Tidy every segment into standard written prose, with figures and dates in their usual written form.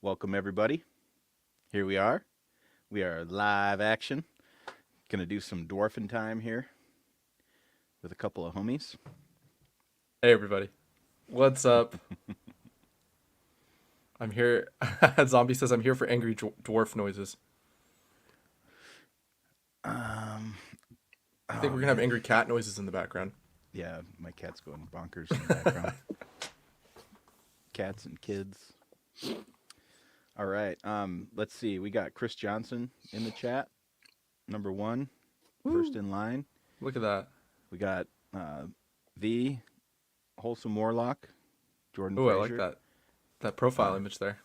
Welcome, everybody. Here we are. We are live action. Gonna do some dwarfing time here with a couple of homies. Hey everybody, what's up? I'm here. Zombie says I'm here for angry dwarf noises. Um, I think oh we're gonna have man, angry cat noises in the background. yeah, my cat's going bonkers in the background. Cats and kids. All right. Let's see. We got Chris Johnson in the chat. Number one, first Woo! in line. Look at that. We got the wholesome warlock, Jordan Oh, I like Frazier. that profile Uh, image there.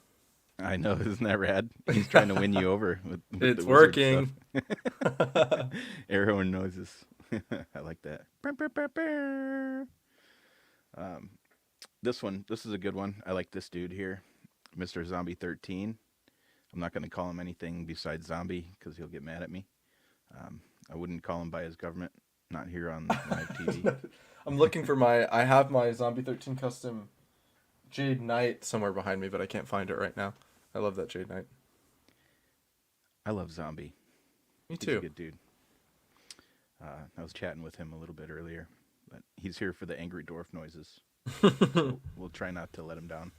I know, isn't that rad? He's trying to win you over with It's the wizard stuff. working. Arrow and noises. I like that. Um, this is a good one. I like this dude here, Mr. Zombie 13. I'm not going to call him anything besides Zombie because he'll get mad at me. I wouldn't call him by his government, not here on live TV. I'm looking for I have my Zombie 13 custom Jade Knight somewhere behind me, but I can't find it right now. I love that Jade Knight. I love Zombie. Me He's a too. good dude. I was chatting with him a little bit earlier, but he's here for the angry dwarf noises. So we'll try not to let him down.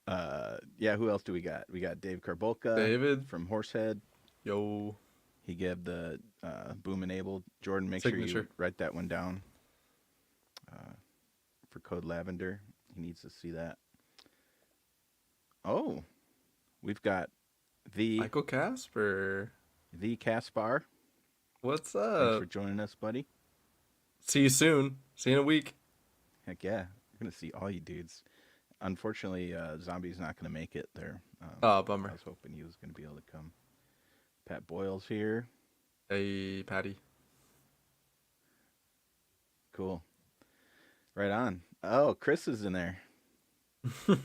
uh, yeah, who else do we got? We got Dave Karbolka David, from Horsehead. yo, He gave the boom enabled. Jordan, make sure you signature. write that one down for Code Lavender. He needs to see that. Oh, we've got the Michael Casper. Caspar. What's Thanks up? for joining us, buddy. See you soon. See you in a week. Heck yeah, we're gonna see all you dudes. Unfortunately, Zombie's not gonna make it there. Oh, I bummer. was hoping he was gonna be able to come. Pat Boyle's here. Hey, Patty. Cool. Right on. Oh, Chris is in there. I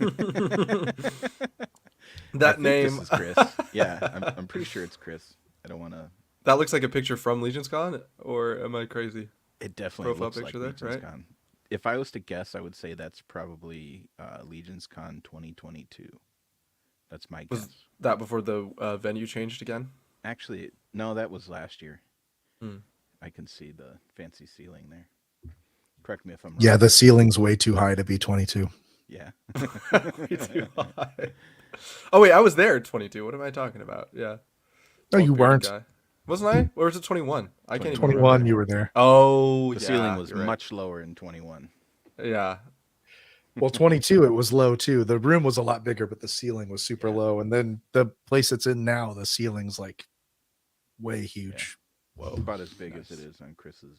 That think name. this is Chris. Yeah, I'm pretty sure it's Chris. I don't want to. That looks like a picture from Legion's Con, or am I crazy? It definitely Profile looks like picture there, Legion's right? Con. If I was to guess, I would say that's probably Legion's Con 2022. That's my Was guess. that before the venue changed again? Actually, no, that was last year. Hmm. I can see the fancy ceiling there. Correct me if I'm wrong. Yeah, the ceiling's way too high to be 22. Yeah. Way too high. Oh wait, I was there at 22. What am I talking about? Yeah. No, you Bald bearded weren't. guy. Wasn't I? Or was it 21? I can't even 21, remember. you were there. Oh, The yeah. ceiling was you're right. much lower in 21. Yeah. Well, 22, it was low too. The room was a lot bigger, but the ceiling was super Yeah. low. And then the place it's in now, the ceiling's like way huge. Whoa. About as big Nice. as it is on Chris's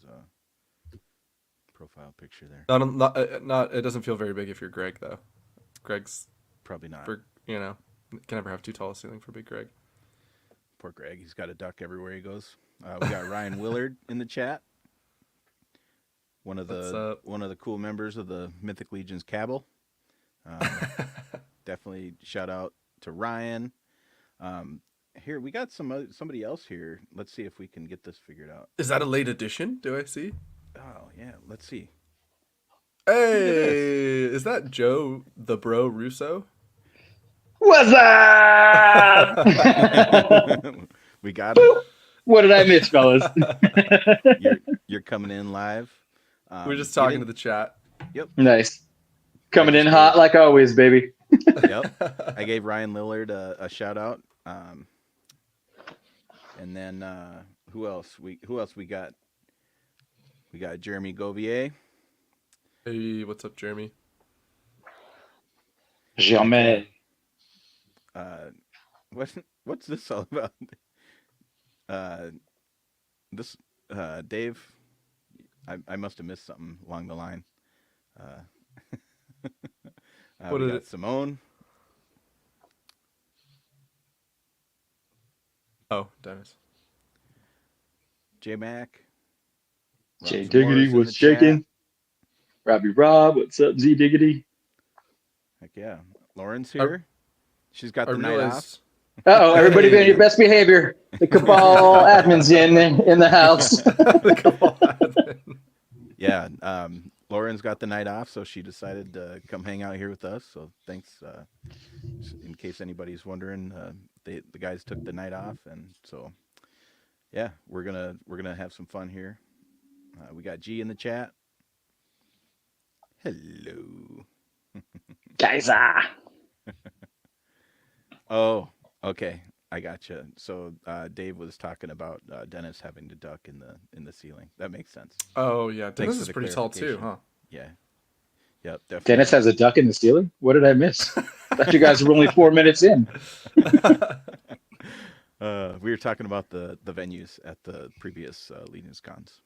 profile picture there. Not. It doesn't feel very big if you're Greg though. Greg's Probably not. can never have too tall a ceiling for Big Greg. Poor Greg. He's got a duck everywhere he goes. We got Ryan Willard in the chat. One of What's the up? one of the cool members of the Mythic Legion's Cabal. Definitely shout out to Ryan. Here we got somebody else here. Let's see if we can get this figured out. Is that a late edition? Do I see? Oh yeah, let's see. Hey, is that Joe the Bro Russo? What's up? We got him. What did I miss, fellas? You're coming in live. We're just you talking to didn't- the chat. Yep. Nice. Coming in just hot like always, baby. Yep. I gave Ryan Lillard a shout out. And then who else we got? We got Jeremy Govier. Hey, what's up, Jeremy? Jamais. What's this all about? This Dave, I must have missed something along the line. What We is got it? Simone. Oh, Dennis. J Mac. J Rob's Diggity, Morris in what's the chat. shaking? Robbie Rob, what's up, Z Diggity? Heck yeah. Lauren's here. She's got I the night off. realized. Uh-oh, everybody be on your best behavior. The Cabal admin's in the house. The Cabal admin. Yeah. Lauren's got the night off, so she decided to come hang out here with us. So thanks. In case anybody's wondering, the guys took the night off, and so yeah, we're gonna have some fun here. We got G in the chat. Hello. Guys, Oh, okay. I gotcha. So Dave was talking about Dennis having to duck in the ceiling. That makes sense. Oh yeah, Thanks Dennis for is the pretty tall too, clarification. Yeah. Yep. Dennis Definitely. has a duck in the ceiling. What did I miss? Thought you guys were only 4 minutes in. huh? We were talking about the venues at the previous Legions cons,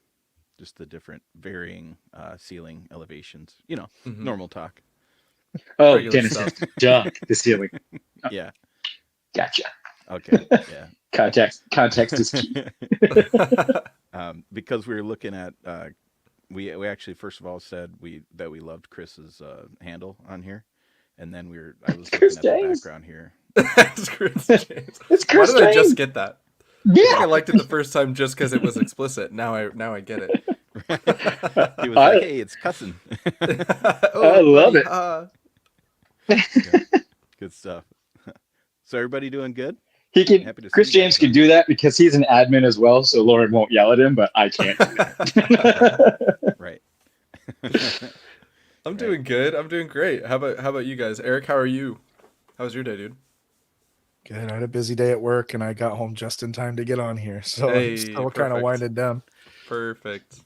just the different varying ceiling elevations. Mhm. Normal talk. Oh, Regular Dennis stuff. has a duck the ceiling. Yeah. Gotcha. Okay. Yeah. Context is key. Because we were looking at we actually first of all said that we loved Chris's handle on here, and then I was looking Chris at the James. background here. It's Chris James. It's Why Chris did I just James. get that? I think I Yeah. liked it the first time just because it was explicit. Now I get it. He was like, "Hey, it's cussing." I love it. Yeah, good stuff. So everybody doing good? Happy to see Chris you guys, James can man. do that because he's an admin as well, so Lauren won't yell at him, but I can't do that. Right. I'm doing good. I'm doing great. How about you guys? Eric, how are you? How was your day, dude? Good. I had a busy day at work, and I got home just in time to get on here, so Hey, I'm still kind of perfect. winded down. Perfect.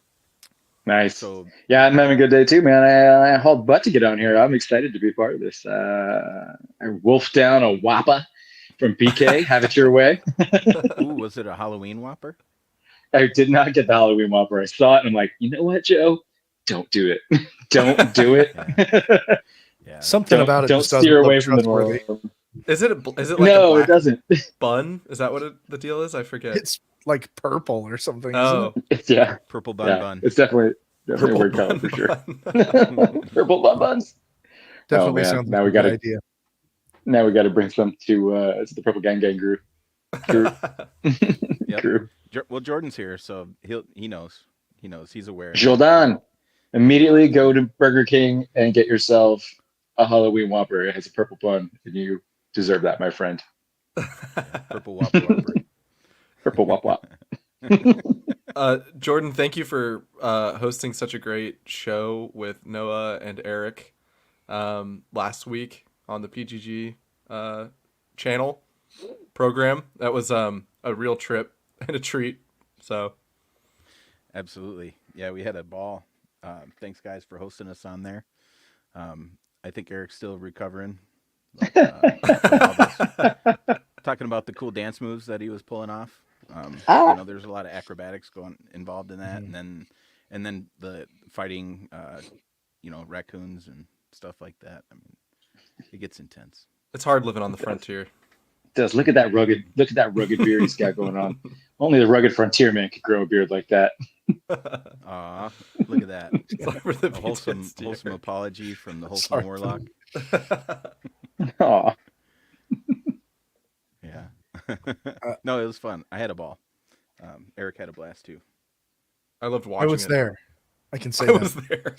Nice. So Yeah, I'm having a good day too, man. I hauled butt to get on here. I'm excited to be part of this. I wolfed down a Wappa from BK. Have it your way. ooh, was it a Halloween Whopper? I did not get the Halloween Whopper. I saw it and I'm like, you know what, Joe? Don't do it. Don't do it. Yeah. Something about it Don't just doesn't steer look away from the trustworthy. norm. Is it like a No, it black doesn't. bun? Is that what the deal is? I forget. It's like purple or something, isn't Oh, it? It's yeah, Purple bun yeah. bun. It's definitely a purple weird color bun for sure. bun. Purple bun buns. Oh Definitely man, sounds like a good idea. now we gotta bring some to the Purple Gang group. Group. Yep. Group. Well, Jordan's here, so he knows. He knows. He's aware. Jordan, immediately go to Burger King and get yourself a Halloween Whopper. It has a purple bun, and you deserve that, my friend. Purple Whopper Whopper. Purple Whop Whop. Jordan, thank you for hosting such a great show with Noah and Eric last week on the PGG channel program. That was a real trip and a treat. So Absolutely. Yeah, we had a ball. Thanks, guys, for hosting us on there. I think Eric's still recovering from all this. Talking about the cool dance moves that he was pulling off. There's a lot of acrobatics involved in that, and then the fighting, raccoons and stuff like that. I mean, it gets intense. it's hard living on the frontier. Does look at that rugged beard he's got going on. Only the rugged frontier man could grow a beard like that. Aw, look at that. For the A wholesome PTSD. apology from the wholesome Sorry. warlock. Aw. Yeah. No, it was fun. I had a ball. Eric had a blast too. I loved I watching was it. there. I can say I that. was there.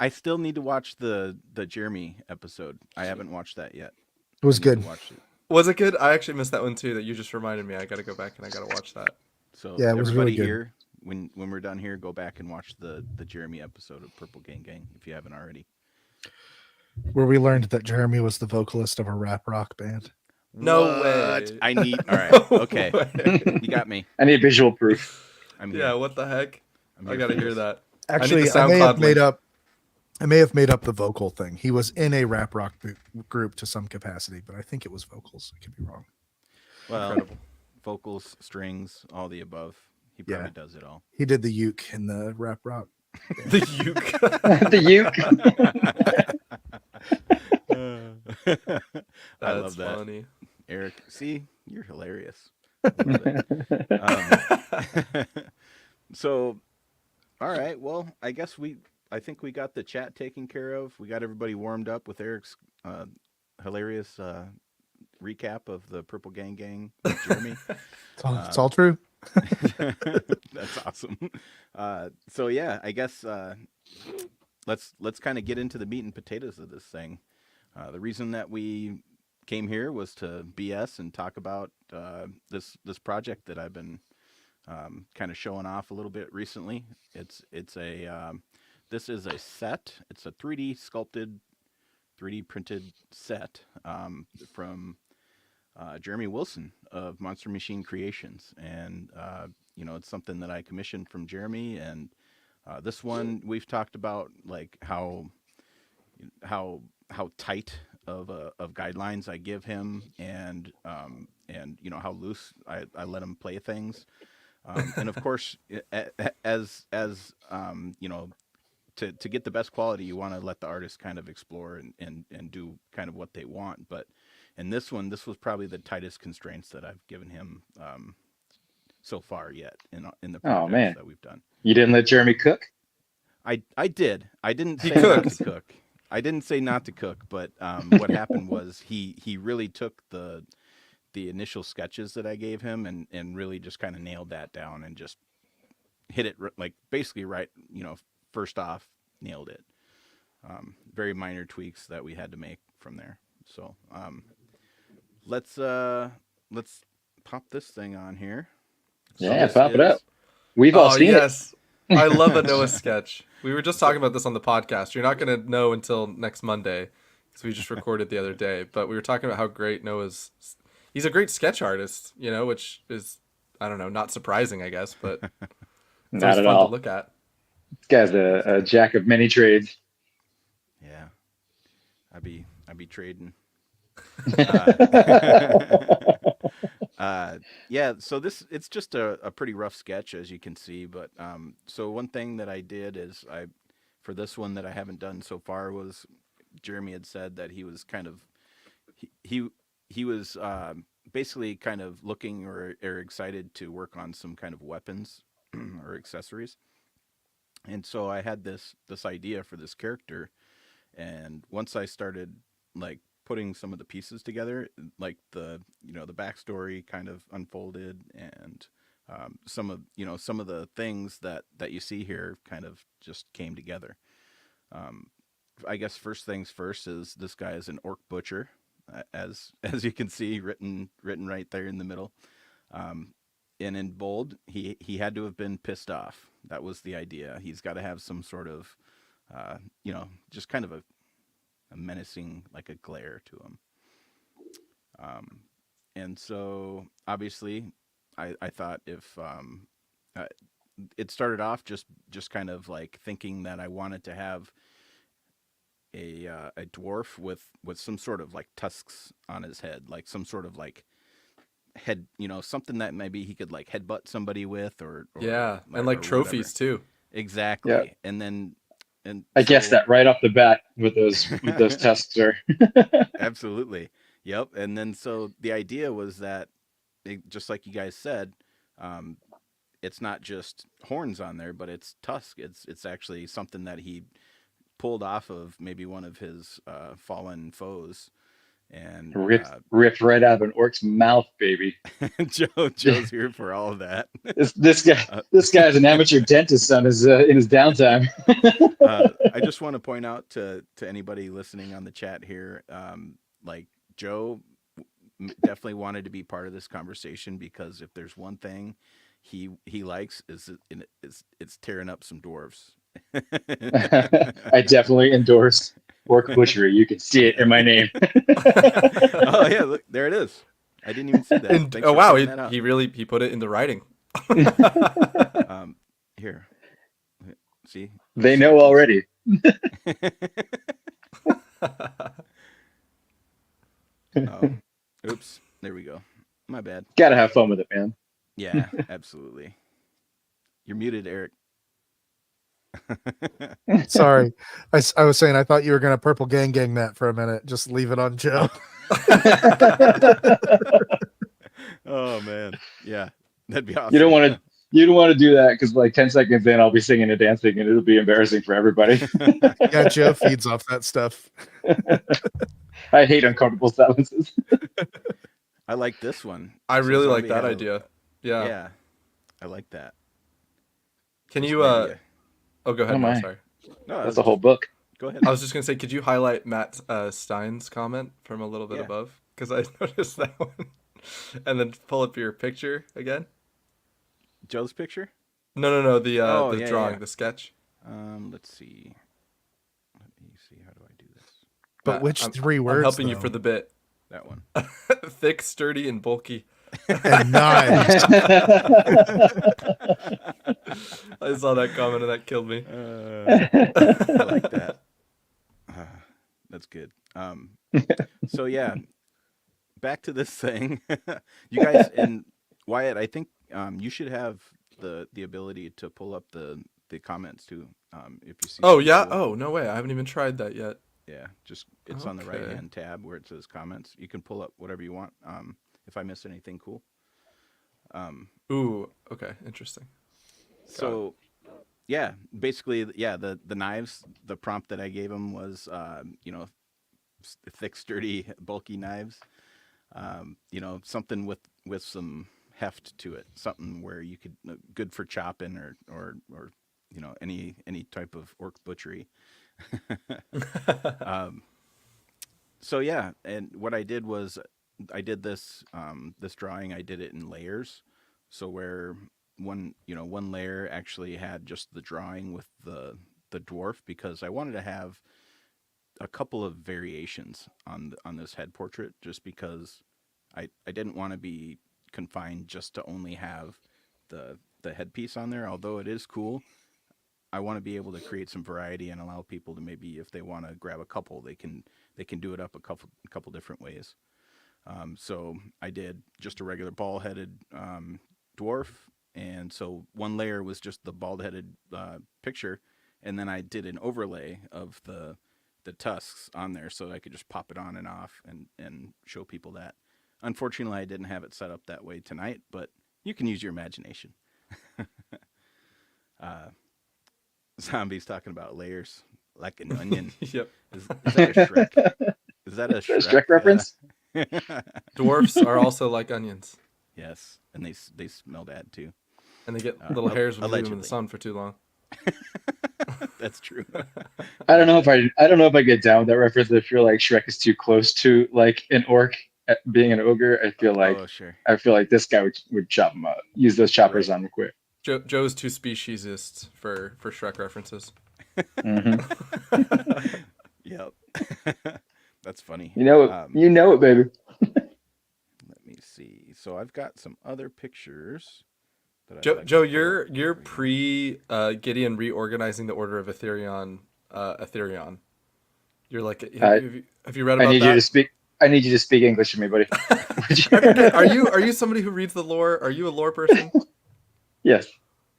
I still need to watch the Jeremy episode. I haven't watched that yet. It was I need to good. watch it. Was it good? I actually missed that one too. That you just reminded me. I got to go back and I got to watch that. So Yeah, it was everybody really good. here, when we're done here, go back and watch the Jeremy episode of Purple Gang if you haven't already. Where we learned that Jeremy was the vocalist of a rap rock band. No What? way. I need. All right. No Okay. way. You got me. I need visual proof. I'm here. Yeah, what the heck? I'm I here got to for hear this. that. Actually, the I may have SoundCloud made link. up. I may have made up the vocal thing. He was in a rap rock group to some capacity, but I think it was vocals. I could be wrong. Well, Incredible. vocals, strings, all the above. He probably does it all. He did the uke in the rap rock. The uke. The uke. I That's love that. funny. Eric, see, you're hilarious. I love it. So, all right. Well, I guess I think we got the chat taken care of. We got everybody warmed up with Eric's hilarious recap of the Purple Gang with Jeremy. It's all true. That's awesome. So yeah, I guess let's kind of get into the meat and potatoes of this thing. The reason that we came here was to BS and talk about this project that I've been kind of showing off a little bit recently. It's a this is a set. It's a 3D sculpted, 3D printed set from Jeremy Wilson of Monster Machine Creations, and it's something that I commissioned from Jeremy. And this one we've talked about, like how how tight of guidelines I give him, and how loose I let him play things. And of course, as to get the best quality, you want to let the artist kind of explore and do kind of what they want. But in this one, this was probably the tightest constraints that I've given him so far yet in the Oh projects man, that we've done. you didn't let Jeremy cook? I did. I didn't He say not cooked. to cook. I didn't say not to cook, but what happened was he really took the initial sketches that I gave him and really just kind of nailed that down and just hit it like basically right, first off nailed it. Very minor tweaks that we had to make from there. So let's pop this thing on here. So Yeah, this pop it up. is We've all Oh seen yes, I love a Noah sketch. We were just talking about this on the podcast. You're not gonna know until next Monday because we just recorded the other day. But we were talking about how great Noah's. He's a great sketch artist, which is, I don't know, not surprising, I guess, but it. it's Not always at fun to all. look at. This guy's a jack of many trades. yeah. I'd be trading. Yeah, so it's just a pretty rough sketch as you can see, but so one thing that I did is for this one that I haven't done so far was Jeremy had said that he was kind of he he was basically kind of looking or excited to work on some kind of weapons or accessories, and so I had this idea for this character, and once I started like putting some of the pieces together, like the backstory kind of unfolded, and some of the things that you see here kind of just came together. Um, I guess first things first is this guy is an orc butcher, as you can see written right there in the middle. Um, and in bold, he had to have been pissed off. That was the idea. He's got to have some sort of just kind of a menacing, like a glare to him. Um, and so obviously, I thought if uh, it started off just kind of like thinking that I wanted to have a dwarf with some sort of like tusks on his head, like some sort of like head, something that maybe he could like headbutt somebody with, Yeah, and or like whatever. trophies too. Yeah, Exactly. And I guessed so that right off the bat with those tusks, sir. absolutely. Yep. And then so the idea was that just like you guys said, um, it's not just horns on there, but it's tusk. It's actually something that he pulled off of maybe one of his fallen foes. And Ripped right out of an orc's mouth, baby. Joe's here for all of that. This guy uh, this guy's an amateur dentist on his in his downtime. I just want to point out to anybody listening on the chat here, like Joe definitely wanted to be part of this conversation because if there's one thing he likes it's tearing up some dwarves. I definitely endorse pork butchery. You can see it in my name. Oh yeah, look, there it is. I didn't even see that. And Thanks oh for wow, pointing that out. he put it into writing. Here, see, They know already. Oh, oops, there we go. My bad. Gotta have fun with it, man. Yeah, absolutely. You're muted, Eric. Sorry, I was saying I thought you were gonna purple gang that for a minute. Just leave it on Joe. Oh man, yeah, that'd be awesome. You don't want to do that because like 10 seconds in I'll be singing and dancing and it'll be embarrassing for everybody. Yeah, Joe feeds off that stuff. I hate uncomfortable silences. I like this one. I really like Zombie that had idea. Yeah. Yeah, I like that. Can Just you maybe oh, go ahead. Oh No, my. sorry. no, I That's was a whole just, book. go ahead. I was just gonna say, could you highlight Matt Stein's comment from a little bit Yeah. above? Because I noticed that one, and then pull up your picture again. Joe's picture. No, Oh the yeah, drawing, yeah. the sketch. Let's see. Let me see. How do I do this? But Matt, which three I'm words helping you though? for the bit. That one. Thick, sturdy, and bulky. And knives. I saw that comment and that killed me. I like that. That's good. So yeah, back to this thing. You guys and Wyatt, I think you should have the ability to pull up the comments too. If you see. Oh something yeah. cool. Oh no way. I haven't even tried that yet. Yeah, just it's on the right Okay. hand tab where it says comments. You can pull up whatever you want. If I missed anything cool. Ooh. Okay. Interesting. So yeah, basically, yeah, the knives. The prompt that I gave him was, thick, sturdy, bulky knives. Something with some heft to it. Something where you could good for chopping or any type of orc butchery. So yeah, and what I did was I did this drawing. I did it in layers. So where one layer actually had just the drawing with the dwarf because I wanted to have a couple of variations on this head portrait just because I didn't want to be confined just to only have the headpiece on there. Although it is cool, I want to be able to create some variety and allow people to maybe if they want to grab a couple, they can do it up a couple different ways. So I did just a regular ball-headed dwarf, and so one layer was just the bald-headed picture, and then I did an overlay of the tusks on there so I could just pop it on and off and show people that. Unfortunately, I didn't have it set up that way tonight, but you can use your imagination. Zombies talking about layers like an onion. Yep. Is that a Shrek? Is that a Is that a Shrek reference? Dwarfs are also like onions, Yes, and they smell bad too. and they get little hairs when you leave them in allegedly. the sun for too long. That's true. I don't know if I get down with that reference. I feel like Shrek is too close to like an orc being an ogre. Oh, sure. I feel like this guy would chop him up. Use those choppers Right. on real quick. Joe's too speciesist for Shrek references. Hmm. Yep. That's funny. You know it, baby. Let me see. So I've got some other pictures. That I'd like to Joe, pull you're up you're for you. pre Gideon reorganizing the order of Ethereon. You're like, have you read I about need you to that? speak. I need you to speak English to me, buddy. Are you somebody who reads the lore? Are you a lore person? Yes.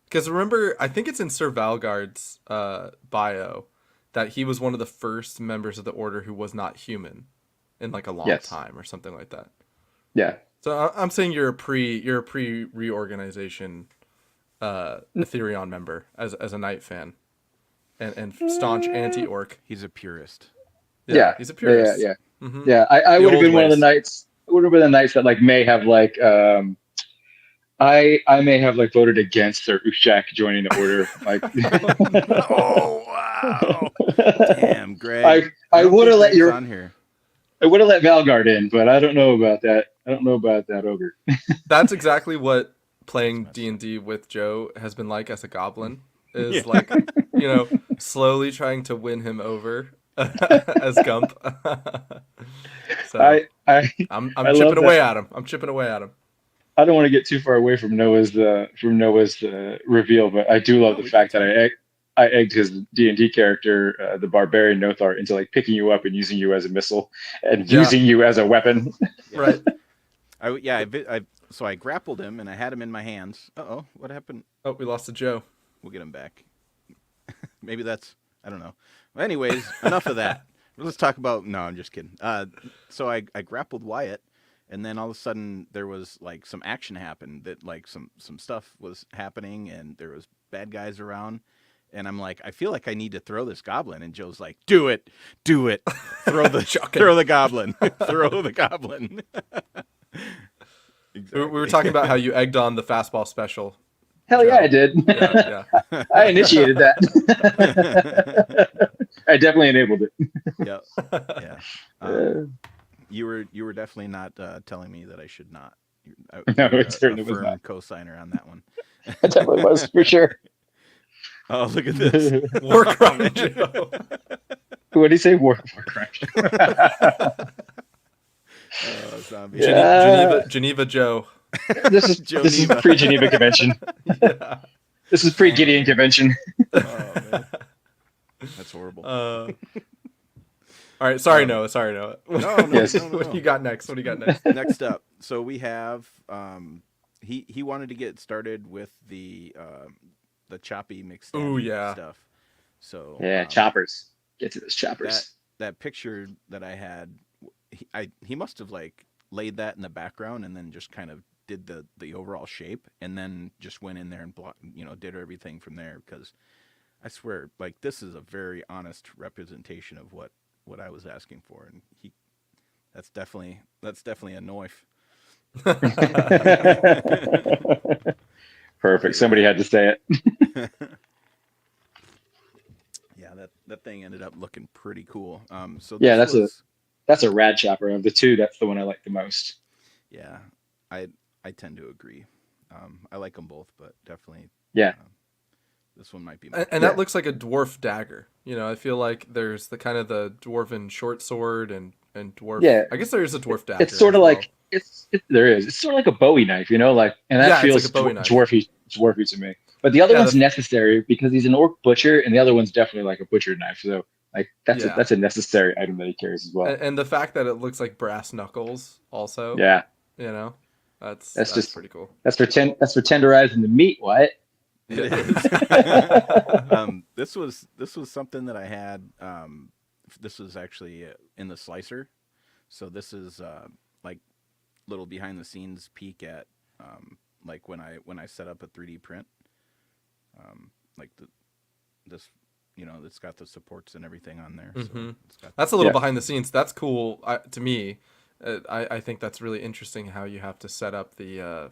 Because remember, I think it's in Sir Valgard's bio that he was one of the first members of the order who was not human in like a long Yes. time or something like that. Yeah. So I'm saying you're a pre reorganization Ethereon member as a Knight fan and staunch anti orc. He's a purist. Yeah. He's a purist. Yeah. Hmm. Yeah. I The would have old been one of the ways. knights. I would have been the knights that like may have like I may have like voted against Sir Ushak joining the order. Like Oh wow! Damn, Greg. I don't would have think let Greg's on here. I would have let Valgard in, but I don't know about that. I don't know about that ogre. That's exactly what playing That's D&D with Joe has been like as a goblin. Is Yeah. like, slowly trying to win him over as Gump. So I I'm I love chipping away that. at him. I'm chipping away at him. I don't want to get too far away from Noah's reveal, but I do love Oh, the we fact got that I egged his D&D character, the barbarian Nothar, into like picking you up and using you as a missile and Yeah. using you as a weapon. Yeah. Right. So I grappled him and I had him in my hands. Uh-oh, what happened? Oh, we lost to Joe. We'll get him back. Maybe I don't know. Well, anyways, enough of that. Let's talk about. No, I'm just kidding. So I grappled Wyatt, and then all of a sudden there was like some action happened. That like some stuff was happening, and there was bad guys around. And I'm like, I feel like I need to throw this goblin. And Joe's like, do it, throw the goblin, throw the goblin. We were talking about how you egged on the fastball special Hell yeah, I Joe. did. Yeah, yeah. I initiated that. I definitely enabled it. Yep. Yeah. You were definitely not telling me that I should not. No, You're it a certainly was not. firm co-signer on that one. It definitely was for sure. Oh, look at this. War Oh, crime man. Joe. What do you say? War crime. Oh, zombie. Yeah. Geneva Joe. This is Geneva. pre Geneva Convention. Yeah. This is pre Gideon Convention. Oh man, that's horrible. All right, sorry, Um, Noah. Sorry, Noah. no, Yes. What do you got next? What do you got next? Next up, so we have he wanted to get started with the choppy mixed Ooh, yeah. stuff. So Yeah, choppers. Get to those choppers. that picture that I had, he must have like laid that in the background and then just kind of did the overall shape and then just went in there and did everything from there, because I swear, like, this is a very honest representation of what I was asking for, and that's definitely a knife. Perfect. Somebody had to say it. Yeah, that thing ended up looking pretty cool. So Yeah, this that's a rad chopper. Of the two, that's the one I like the most. yeah, I tend to agree. I like them both, but definitely, Yeah. this one might be. And that looks like a dwarf dagger. You know, I feel like there's the kind of the dwarven short sword and dwarf. Yeah. I guess there is a dwarf dagger. It's sort as of well. like there is. It's sort of like a Bowie knife, you know, like, and that Yeah, it's feels like a Bowie knife. dwarfy to me. But the other Yeah, one's necessary because he's an orc butcher, and the other one's definitely like a butcher knife. So like that's Yeah. that's a necessary item that he carries as well. And the fact that it looks like brass knuckles, also. Yeah, You know, that's just pretty cool. that's for tenderizing the meat. What? It is. This was something that I had. This was actually in the slicer, so this is like little behind the scenes peek at like when I set up a 3D print, like this, it's got the supports and everything on there. Mm-hmm. So it's got That's a little Yeah. behind the scenes. That's cool to me. I think that's really interesting how you have to set up the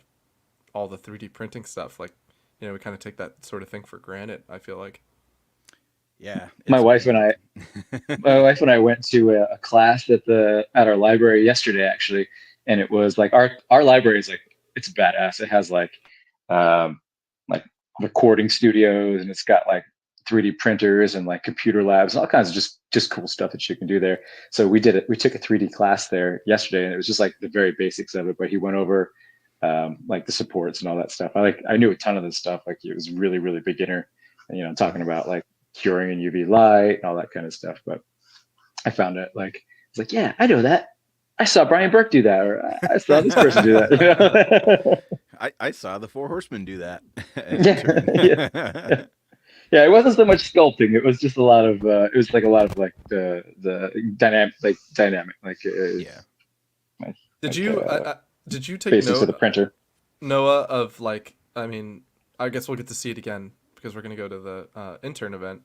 all the 3D printing stuff. Like, you know, we kind of take that sort of thing for granted, I feel like. yeah. My it's wife and amazing. My wife and I went to a class at our library yesterday, actually, and it was like our library is like, it's badass. It has um, like recording studios, and it's got like 3D printers and like computer labs and all kinds of just cool stuff that you can do there. So we did it. We took a 3D class there yesterday, and it was just like the very basics of it. But he went over like the supports and all that stuff. I knew a ton of this stuff. Like, it was really really beginner, talking about like curing in UV light and all that kind of stuff. But I found it like, it's like, yeah, I know that. I saw Brian Burke do that, or I saw this person do that. I saw the Four Horsemen do that. Yeah. Yeah, it wasn't so much sculpting. It was just a lot of. It was like a lot of like the dynamic, Yeah. Did you take basics of the note, printer. Noah, of like, I mean, I guess we'll get to see it again because we're going to go to the intern event.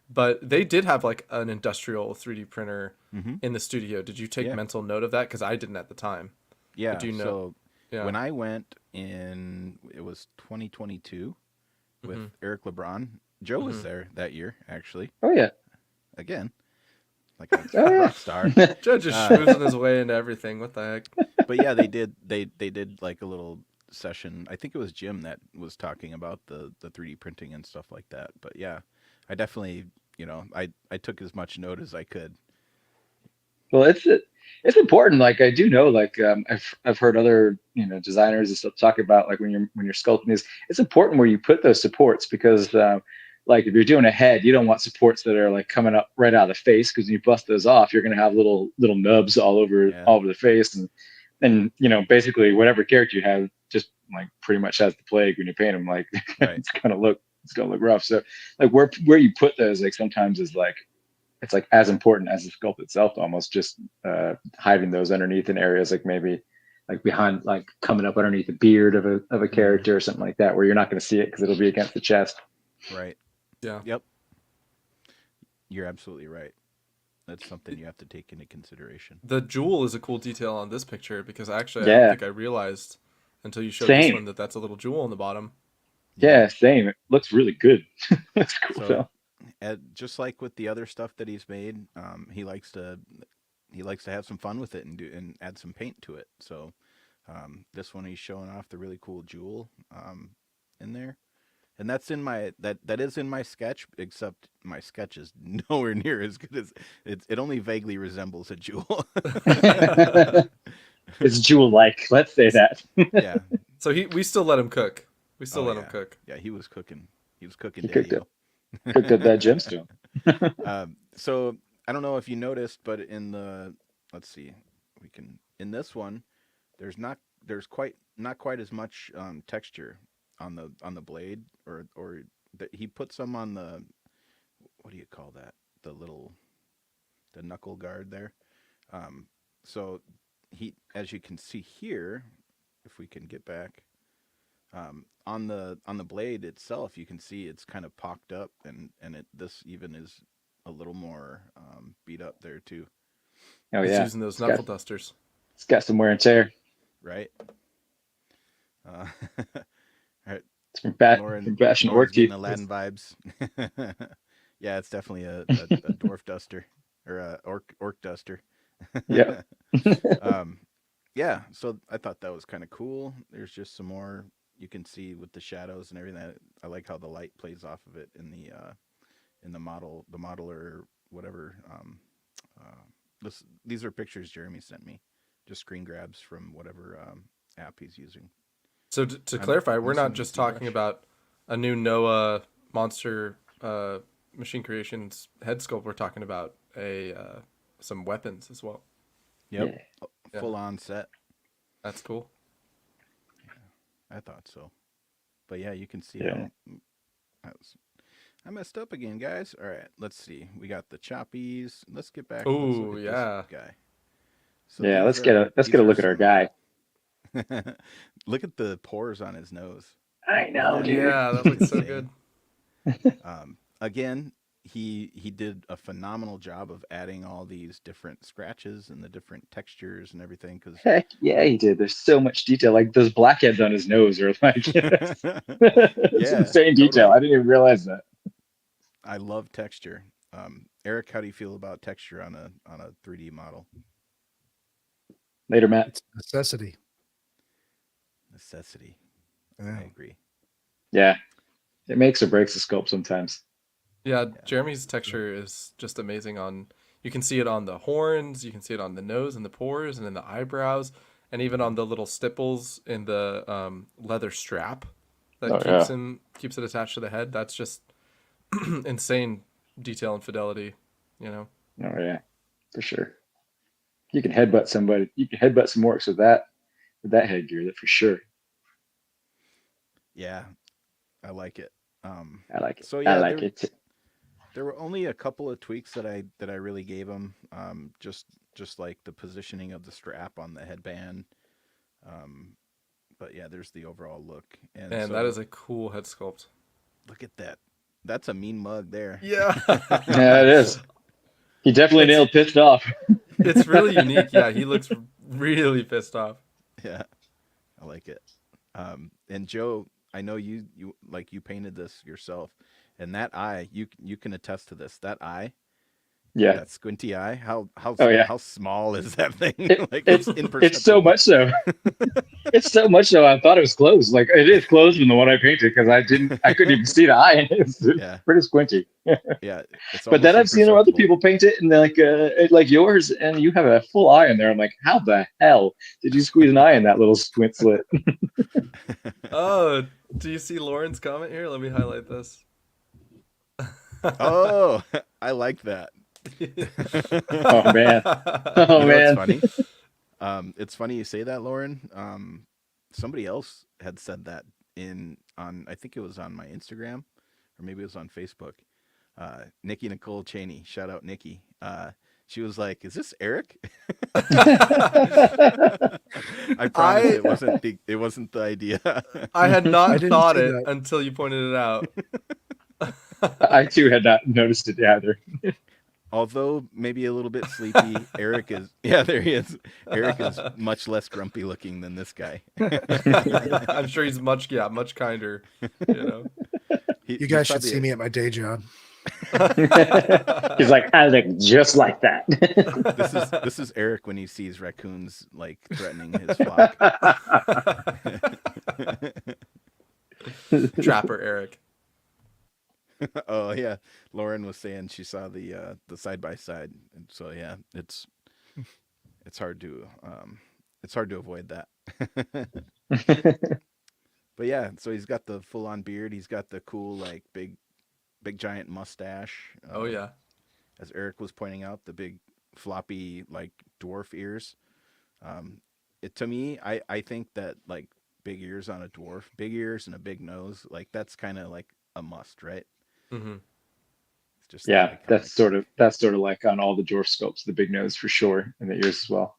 But they did have like an industrial 3D printer in the studio. Did you take Yeah. mental note of that? Because I didn't at the time. Yeah. Do you know? So Yeah. when I went it was 2022 with Eric LeBron. Joe was there that year, actually. Oh yeah. Again, like a Oh, yeah. rock star. Judge is schmoozing his way into everything. What the heck? But yeah, they did like a little session. I think it was Jim that was talking about the 3D printing and stuff like that. But yeah, I definitely, I took as much note as I could. Well, it's important. Like, I do know, like, I've heard other designers and stuff talk about, like, when you're sculpting these, it's important where you put those supports, because like if you're doing a head, you don't want supports that are like coming up right out of the face, because when you bust those off, you're going to have little nubs all over the face, and basically whatever character you have just like pretty much has the plague when you paint them. Like, Right. it's gonna look rough. So like where you put those, like, sometimes is like, it's like as important as the sculpt itself, almost, just hiding those underneath in areas like maybe like behind, like coming up underneath the beard of a character or something like that, where you're not going to see it because it'll be against the chest. Right. Yeah. Yep. You're absolutely right. That's something you have to take into consideration. The jewel is a cool detail on this picture because actually I Yeah. don't think I realized until you showed this Same. one that's a little jewel on the bottom. Yeah. Yeah, same. It looks really good. Looks cool So though. just like with the other stuff that he's made, he likes to have some fun with it and do and add some paint to it. So this one he's showing off the really cool jewel in there, and that's in my that is in my sketch. Except my sketch is nowhere near as good as it only vaguely resembles a jewel. It's jewel like. Let's say that. Yeah. So we still let him cook. We still Oh let him yeah. cook. Yeah. He was cooking. He was cooking, He cooked Daddy it. O. Cooked up that gemstone. So I don't know if you noticed, but in the let's see, we can in this one, there's quite not quite as much texture on the blade or that he put some on the what do you call that the knuckle guard there. Um, so he as you can see here, if we can get back on the blade itself, you can see it's kind of pocked up, and this even is a little more beat up there too, Oh He's yeah. using those It's got knuckle dusters. it's got some wear and tear. right? Uh, all right, It's from Lauren. bashing Lauren's orc getting teeth. Aladdin vibes. Yeah, it's definitely a dwarf duster or a orc duster. Yeah. um, yeah, so I thought that was kind of cool. There's just some more you can see with the shadows and everything. I like how the light plays off of it in the model or whatever. These are pictures Jeremy sent me, just screen grabs from whatever app he's using. So to I'm clarify, we're not missing the just talking ZBrush. about a new Noah monster machine creations head sculpt. We're talking about a some weapons as well. Yep, Yeah. Yeah. full on set. That's cool. I thought so, but yeah, you can see Yeah. I messed up again, guys. All right, let's see. We got the choppies. Let's get back. Let's Oh look at yeah. this guy. So Yeah. Let's get these a are look at our some. guy. Look at the pores on his nose. I Isn't know, that dude. Yeah, that looks so insane? good. Again, he did a phenomenal job of adding all these different scratches and the different textures and everything. Because Heck yeah, he did. There's so much detail. Like those blackheads on his nose are like it's yeah, insane detail. totally. I didn't even realize that. I love texture. Eric, how do you feel about texture on a 3D model? Later, Matt. It's a necessity. Necessity. Yeah. I agree. Yeah. It makes or breaks the sculpt sometimes. Yeah, Yeah. Jeremy's texture is just amazing on you can see it on the horns, you can see it on the nose and the pores and in the eyebrows, and even on the little stipples in the leather strap that Oh yeah. keeps it attached to the head. That's just insane detail and fidelity, you know. Oh yeah. For sure. You can headbutt somebody. You can headbutt some orcs with that headgear, that for sure. Yeah, I like it. Um, I like it. so I yeah, like it. there were only a couple of tweaks that I really gave him. Just like the positioning of the strap on the headband. Um, but yeah, there's the overall look. And And that so is a cool head sculpt. look at that. That's a mean mug there. Yeah. Yeah, it is. He definitely It's nailed pissed off. it's really unique. Yeah, he looks really pissed off. Yeah, I like it. And Joe, I know you painted this yourself, and that eye, you can attest to this. That eye, Yeah. that squinty eye, Oh yeah. how small is that thing? Like It's it's it's so imperceptible. much so. It's so much so I thought it was closed. Like it is closed from the one I painted because I couldn't even see the eye and it's Yeah, pretty squinty. yeah, it's But then almost I've seen other imperceptible. people paint it and they're like yours and you have a full eye in there. I'm like, how the hell did you squeeze an eye in that little squint slit? Oh, do you see Lauren's comment here? Let me highlight this. Oh, I like that. Oh man. Oh You know what's man. funny? It's funny you say that, Lauren. Somebody else had said that on I think it was on my Instagram or maybe it was on Facebook. Nikki Nicole Cheney, shout out Nikki. She was like, "Is this Eric?" I promise I it wasn't the idea. I had I not didn't thought see it that. until you pointed it out. I too had not noticed it either. although maybe a little bit sleepy, Eric is, yeah, there he is. Eric is much less grumpy looking than this guy. I'm sure he's much kinder. You know. You guys he's should see probably me at my day job. He's like, I look just like that. this is Eric when he sees raccoons like threatening his flock. Trapper Eric. Oh yeah, Lauren was saying she saw the side by side, and so yeah, it's hard to avoid that. But yeah, so he's got the full on beard. He's got the cool like big giant mustache. Oh yeah. As Eric was pointing out, the big floppy like dwarf ears. To me, I think that like big ears on a dwarf, big ears and a big nose, like that's kind of like a must, right? Mm-hmm. It's just Yeah, iconic. that's sort of like on all the dwarf sculpts, the big nose for sure, and the ears as well.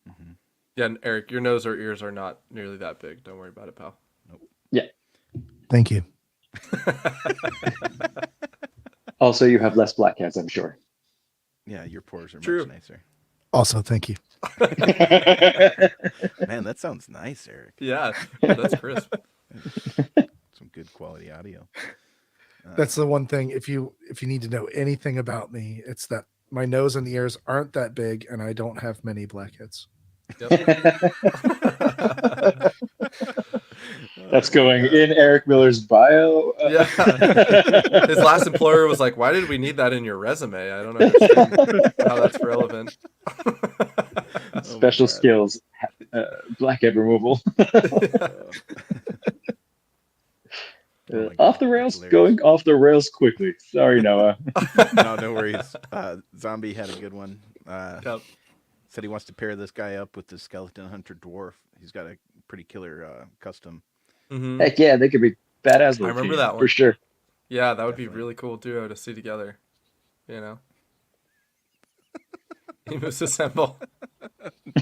Mhm. Yeah, and Eric, your nose or ears are not nearly that big. Don't worry about it, pal. Yeah. Thank you. Also, you have less blackheads, I'm sure. Yeah, your pores are True. much nicer. Also, thank you. Man, that sounds nice, Eric. Yeah, that's crisp. Some good quality audio. That's the one thing. If you need to know anything about me, it's that my nose and ears aren't that big, and I don't have many blackheads. Yep. That's going in Eric Miller's bio. Yeah. His last employer was like, "Why did we need that in your resume? I don't understand how that's relevant." Special God. skills, blackhead removal. Oh my Off God, the that's rails, hilarious. going off the rails quickly. Sorry, Noah. No worries. Zombie had a good one. Yep. Said he wants to pair this guy up with the skeleton hunter dwarf. He's got a pretty killer custom. Mm-hmm. Heck yeah, they could be badass. Little remember team, that one. for sure. Yeah, that would be Definitely. really cool duo to see together. You know. Emus assemble.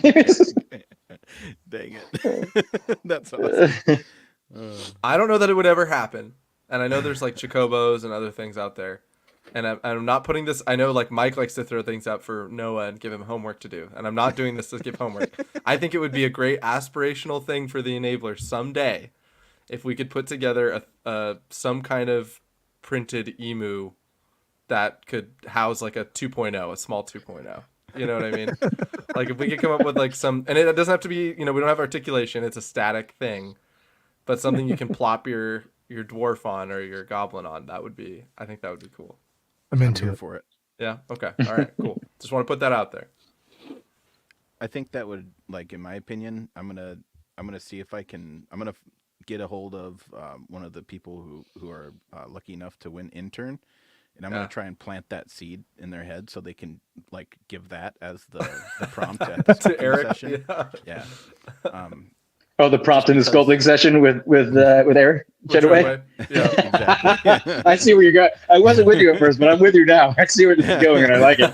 Dang it. That's awesome. I don't know that it would ever happen, and I know there's like chocobos and other things out there, and I'm not putting this. I know like Mike likes to throw things out for Noah and give him homework to do, and I'm not doing this to give homework. I think it would be a great aspirational thing for the Enabler someday, if we could put together some kind of printed emu that could house like a 2.0, a small 2.0. You know what I mean? Like if we could come up with like some, and it doesn't have to be, we don't have articulation. It's a static thing, but something you can plop your dwarf on or your goblin on. I think that would be cool. I'm I'm into here it. for it. Yeah. Okay. All right. Cool. Just want to put that out there. I think that would, like, in my opinion, I'm gonna see if I can. I'm gonna get a hold of one of the people who are lucky enough to win intern, and I'm Yeah. gonna try and plant that seed in their head so they can like give that as the prompt at the To sculpting Eric. session. Yeah. Yeah. Oh, the prompt in the because- sculpting session with Eric Chetaway. Whichever way. Yeah. Exactly. I see where you're going. I wasn't with you at first, but I'm with you now. I see where this is going, and I like it.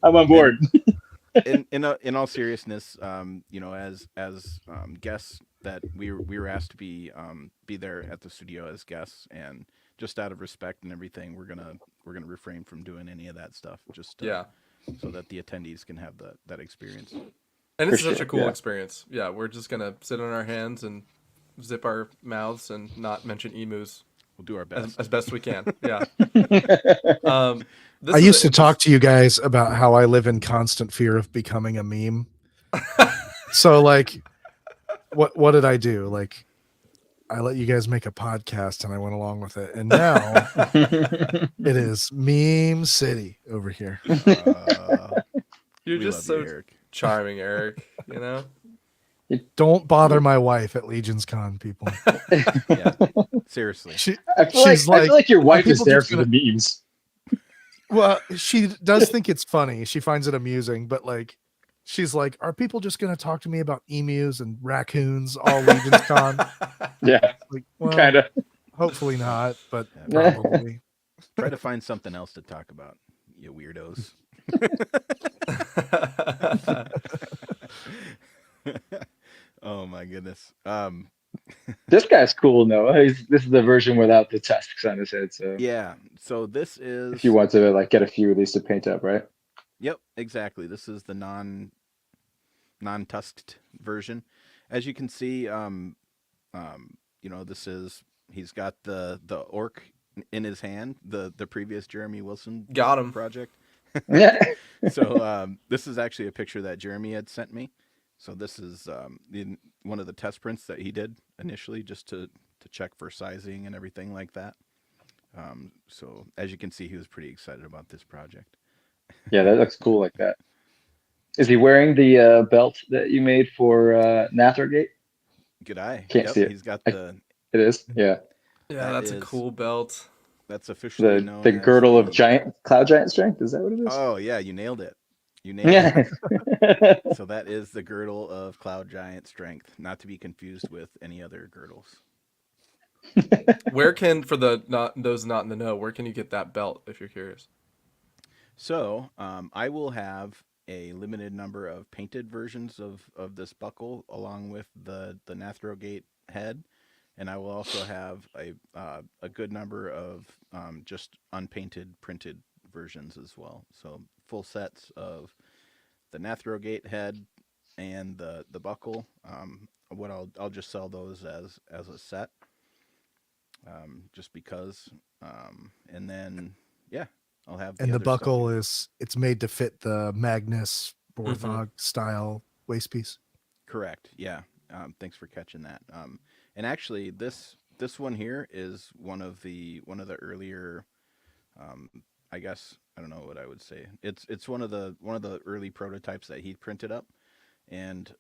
I'm on board. In all seriousness, as guests that we were asked to be there at the studio as guests, and just out of respect and everything, we're gonna refrain from doing any of that stuff, just Yeah. so that the attendees can have that experience. And it's For such sure, a cool yeah. experience. Yeah. We're just going to sit on our hands and zip our mouths and not mention emus We'll do our best. as best we can. Yeah. I used to talk to you guys about how I live in constant fear of becoming a meme. So like, what did I do? Like, I let you guys make a podcast and I went along with it. And now it is meme city over here. You're We just love so you, Eric. charming, Eric. Don't bother my wife at Legion's Con, people. Yeah, seriously. I feel She's I feel like your wife is people there just for the memes. Well, she does think it's funny. She finds it amusing, but like, she's like, are people just going to talk to me about emus and raccoons all Legion's Con? Yeah, Like, well, kind of. hopefully not, but Yeah. probably. Try to find something else to talk about, you weirdos. Oh my goodness. This guy's cool, Noah. This is the version without the tusks on his head. So Yeah. So this if you is, want to like get a few of these to paint up, right? yep, exactly. This is the non-tusked version. As you can see, this is he's got the orc in his hand, the previous Jeremy Wilson Got him. project. Yeah. So this is actually a picture that Jeremy had sent me. So this is one of the test prints that he did initially, just to check for sizing and everything like that. So as you can see, he was pretty excited about this project. Yeah, that looks cool like that. Is he wearing the belt that you made for Nathrogate? Good eye. Can't Yep, see it. he's got I, the it is. Yeah. Yeah, that that's a is cool belt. that's officially known The as girdle of the. giant cloud giant strength. Is that what it is? Oh yeah, you nailed it. You nailed it. Yeah. So that is the girdle of Cloud Giant Strength, not to be confused with any other girdles. Where can, for the not those not in the know, where can you get that belt if you're curious? So I will have a limited number of painted versions of this buckle, along with the Nathrogate head, and I will also have a good number of just unpainted printed versions as well. So full sets of the Nathrogate head and the buckle. What I'll just sell those as a set, just because. And then yeah, I'll have the And the other stuff. buckle it's made to fit the Magnus Mm-hmm. Borthog style waist piece. Correct. Yeah. Thanks for catching that. And actually, this one here is one of the earlier. I guess I don't know what I would say. It's one of the early prototypes that he printed up, and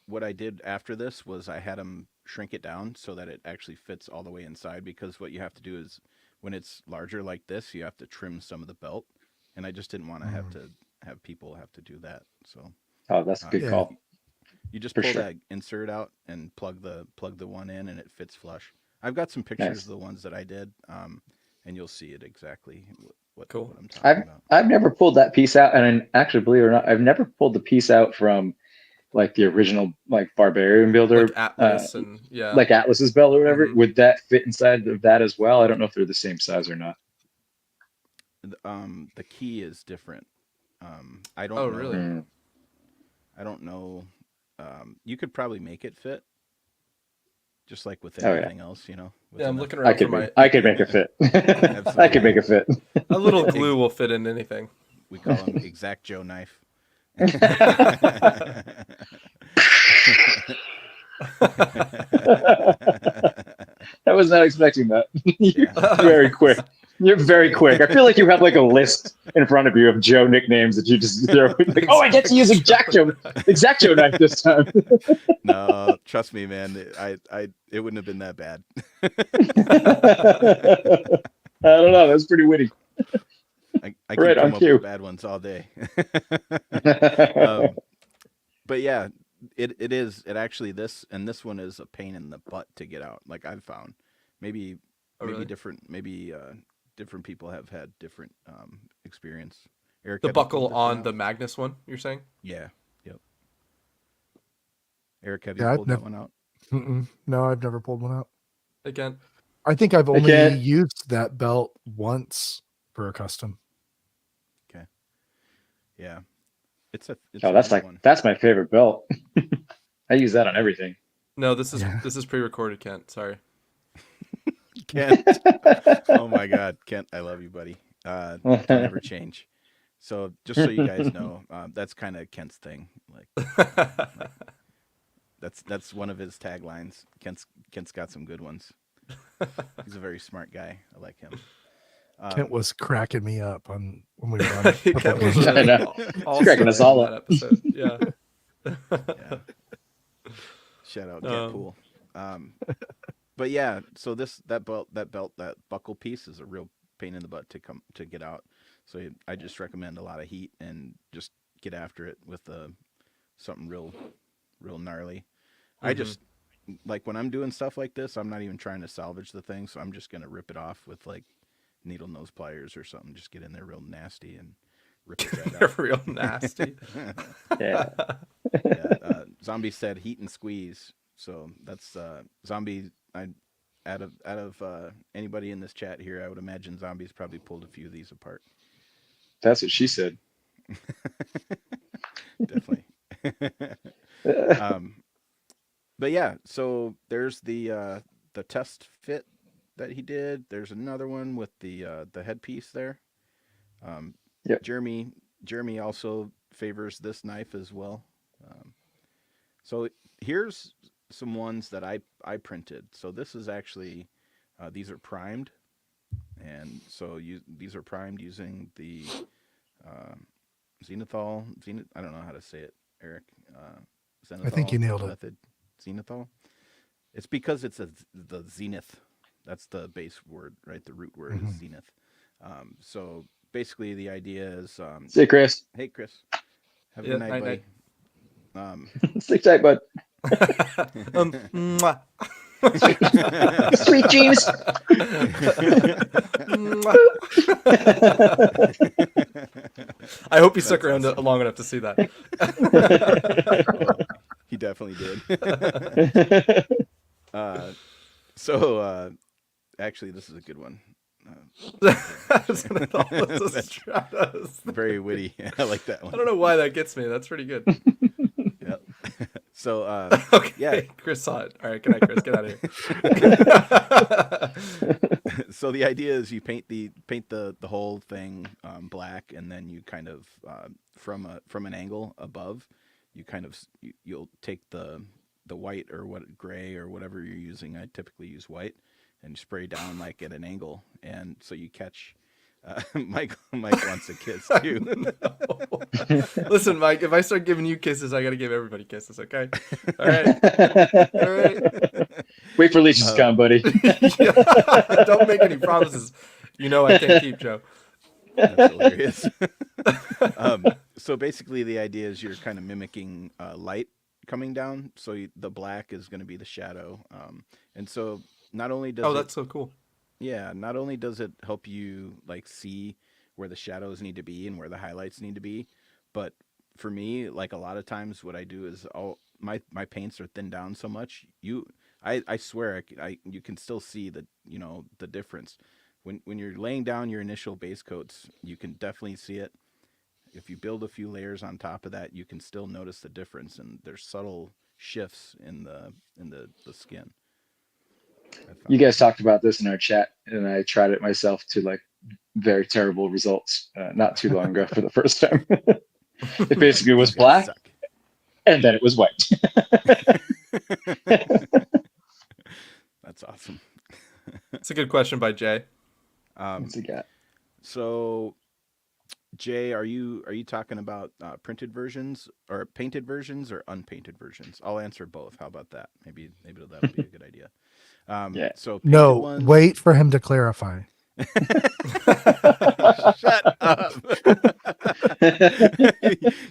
what I did after this was I had him shrink it down so that it actually fits all the way inside. Because what you have to do is when it's larger like this, you have to trim some of the belt, and I just didn't want to have people have to do that. So Oh, that's a good Yeah. call. you just For pull sure. that insert out and plug the one in, and it fits flush. I've got some pictures Nice. of the ones that I did, and you'll see it exactly what Cool. I'm talking about. I've never pulled that piece out, and actually, believe it or not, I've never pulled the piece out from like the original like barbarian builder, Like Atlas and yeah. like Atlas's belt or whatever. Mhm. Would that fit inside of that as well? I don't know if they're the same size or not. The key is different. I don't Oh, know. really? Mm. I don't know. You could probably make it fit, just like with Oh, yeah. everything else, with Yeah, I'm enough- looking I around for could my I could make it fit. I could make it fit. a little glue will fit in anything. We call them Exact Joe knife. I was not expecting that. You're Yeah. very quick. You're very quick. I feel like you have like a list in front of you of Joe nicknames that you just throw. Like, oh, I get to use Exact Joe knife this time. No, trust me, man. It wouldn't have been that bad. I don't know. That's pretty witty. I can Right on come up cue. with bad ones all day. But yeah, it actually this one is a pain in the butt to get out. Like I've found, maybe Oh, really? different people have had different experience. Eric, The have you pulled buckle this on one the out? Magnus one, you're saying? Yeah, yep. Eric, have you Yeah, I've pulled that one out? No, I've never pulled one out. Again, I think I've only Again. used that belt once for a custom. Okay. Yeah, it's Oh, that's a like good one. that's my favorite belt. I use that on everything. no, this is Yeah. this is pre-recorded, Kent. Sorry. Kent. Oh my God, Kent, I love you, buddy. Don't ever change. So just so you guys know, that's kind of Kent's thing. Like that's one of his taglines. Kent's got some good ones. He's a very smart guy. I like him. Kent was cracking me up on when we were on. Kent was I know. awesome cracking us in all that up. episode. Yeah. Yeah. Shout out Kent Um, Pool. But yeah, so that buckle piece is a real pain in the butt to get out. So I just recommend a lot of heat and just get after it with something real gnarly. I just like when I'm doing stuff like this, I'm not even trying to salvage the thing, so I'm just gonna rip it off with like needle nose pliers or something. Just get in there real nasty and rip it right They're out. real nasty. Yeah. Yeah, Zombie said heat and squeeze. So that's zombie. I out of anybody in this chat here, I would imagine zombies probably pulled a few of these apart. That's what she said. Definitely. um, but yeah, so there's the test fit that he did. There's another one with the headpiece there. Um, Yep. Jeremy also favors this knife as well. Um, so here's some ones that I printed. So this is actually these are primed, and so these are primed using the uh, zenithal. I don't know how to say it, Eric. I think you Zenithal nailed it. method. Zenithal. It's because it's the zenith. That's the base word, right? The root word is Mhm. zenith. So basically, the idea is, Say, Chris. hey, Chris, have a Yeah, good night, night, buddy. Stick tight, bud. Mwah. Sweet dreams. Mwah. I hope you stuck That's around awesome. long enough to see that. Oh, he definitely did. So actually, this is a good one. Very witty. I like that I one. don't know why that gets me. That's pretty good. Yep. So Okay, yeah. Chris saw it. All right, good night, Chris. Get out of here. So the idea is you paint the whole thing black, and then you kind of from an angle above, you kind of you'll take the white or gray or whatever you're using. I typically use white, and you spray down like at an angle, and so you catch. Mike wants a kiss too. Listen, Mike, if I start giving you kisses, I gotta give everybody kisses, okay? All right. All right. Wait for Leech's to come, buddy. Yeah. Don't make any promises. You know I can't keep, Joe. That's hilarious. So basically, the idea is you're kind of mimicking light coming down. So the black is going to be the shadow, and so not only does That's so cool. not only does it help you like see where the shadows need to be and where the highlights need to be, but for me, like a lot of times, what I do is my paints are thinned down so much. I swear you can still see the difference when you're laying down your initial base coats. You can definitely see it. If you build a few layers on top of that, you can still notice the difference, and there's subtle shifts in the skin. You guys talked about this in our chat, and I tried it myself to like very terrible results not too long ago for the first time. It basically was These guys black, suck. and then it was white. That's awesome. It's a good question by Jay. What's he got? So, Jay, are you talking about printed versions or painted versions or unpainted versions? I'll answer both. How about that? Maybe that'll be a good idea. Yeah. So painted No, ones... wait for him to clarify. Shut up.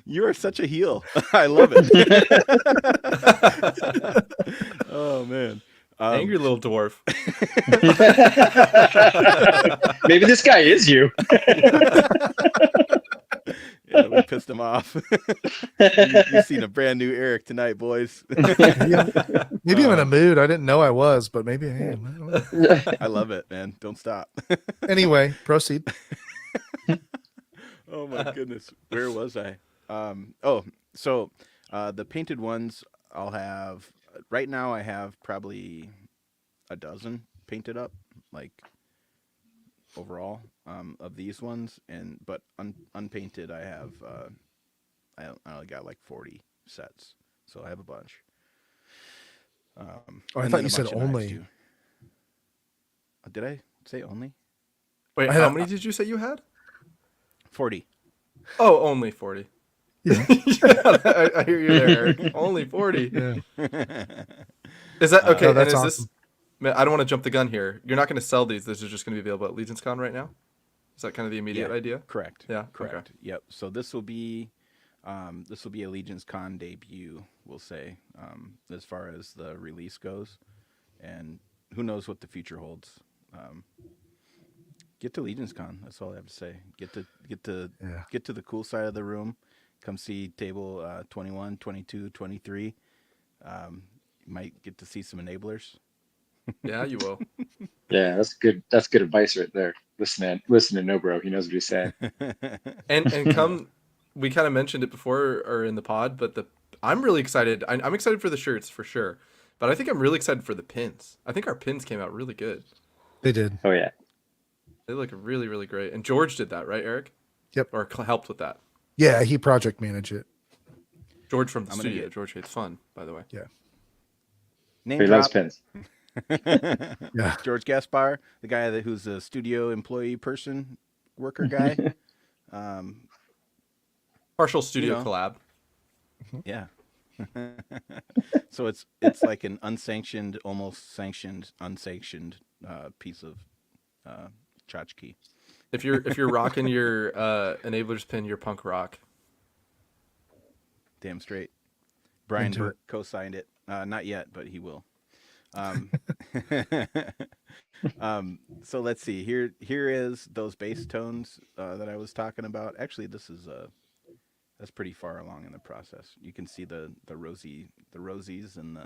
You are such a heel. I love it. Oh man. Angry little dwarf. Maybe this guy is you. Yeah, we pissed him off. You've seen a brand new Eric tonight, boys. Maybe I'm in a mood. I didn't know I was, but maybe I am. I don't know. I love it, man. Don't stop. Anyway, proceed. Oh my goodness. Where was I? So the painted ones I'll have right now. I have probably a dozen painted up, like overall, of these ones, but unpainted I have I only got like 40 sets, so I have a bunch. I thought you said only. Did I say only? Wait, how many did you say you had? 40. Oh, only 40. Yeah. I hear you there, Eric. Only 40. Yeah. Is that okay? No, that's and is awesome. this? Man, I don't want to jump the gun here. You're not going to sell these. This is just going to be available at Legion's Con right now. Is that kind of the immediate idea? Correct. Yeah. Correct. Okay. Yep. So this will be a Legion's Con debut, we'll say, as far as the release goes, and who knows what the future holds. Get to Legion's Con. That's all I have to say. Get to the cool side of the room. Come see table 21, 22, 23. You might get to see some enablers. Yeah, you will. Yeah, that's good. That's good advice right there. Listen to No Bro. He knows what he's saying. And come, we kind of mentioned it before or in the pod, but I'm really excited. I'm excited for the shirts for sure, but I think I'm really excited for the pins. I think our pins came out really good. They did. Oh yeah. They look really, really great. And George did that, right, Eric? Yep. Or helped with that. Yeah, he project managed it. George from the I'm gonna studio. get- George hates fun, by the way. Yeah. Name He loves drop. pins. Yeah. George Gaspar, the guy who's a studio employee person, worker guy. Partial studio know. collab. Yeah. So it's like an unsanctioned, almost sanctioned, unsanctioned piece of tchotchke. If you're rocking your enablers pin, you're punk rock. Damn straight. Brian Into Burke co-signed it. Not yet, but he will. So let's see. Here is those bass tones that I was talking about. Actually, this is that's pretty far along in the process. You can see the rosies and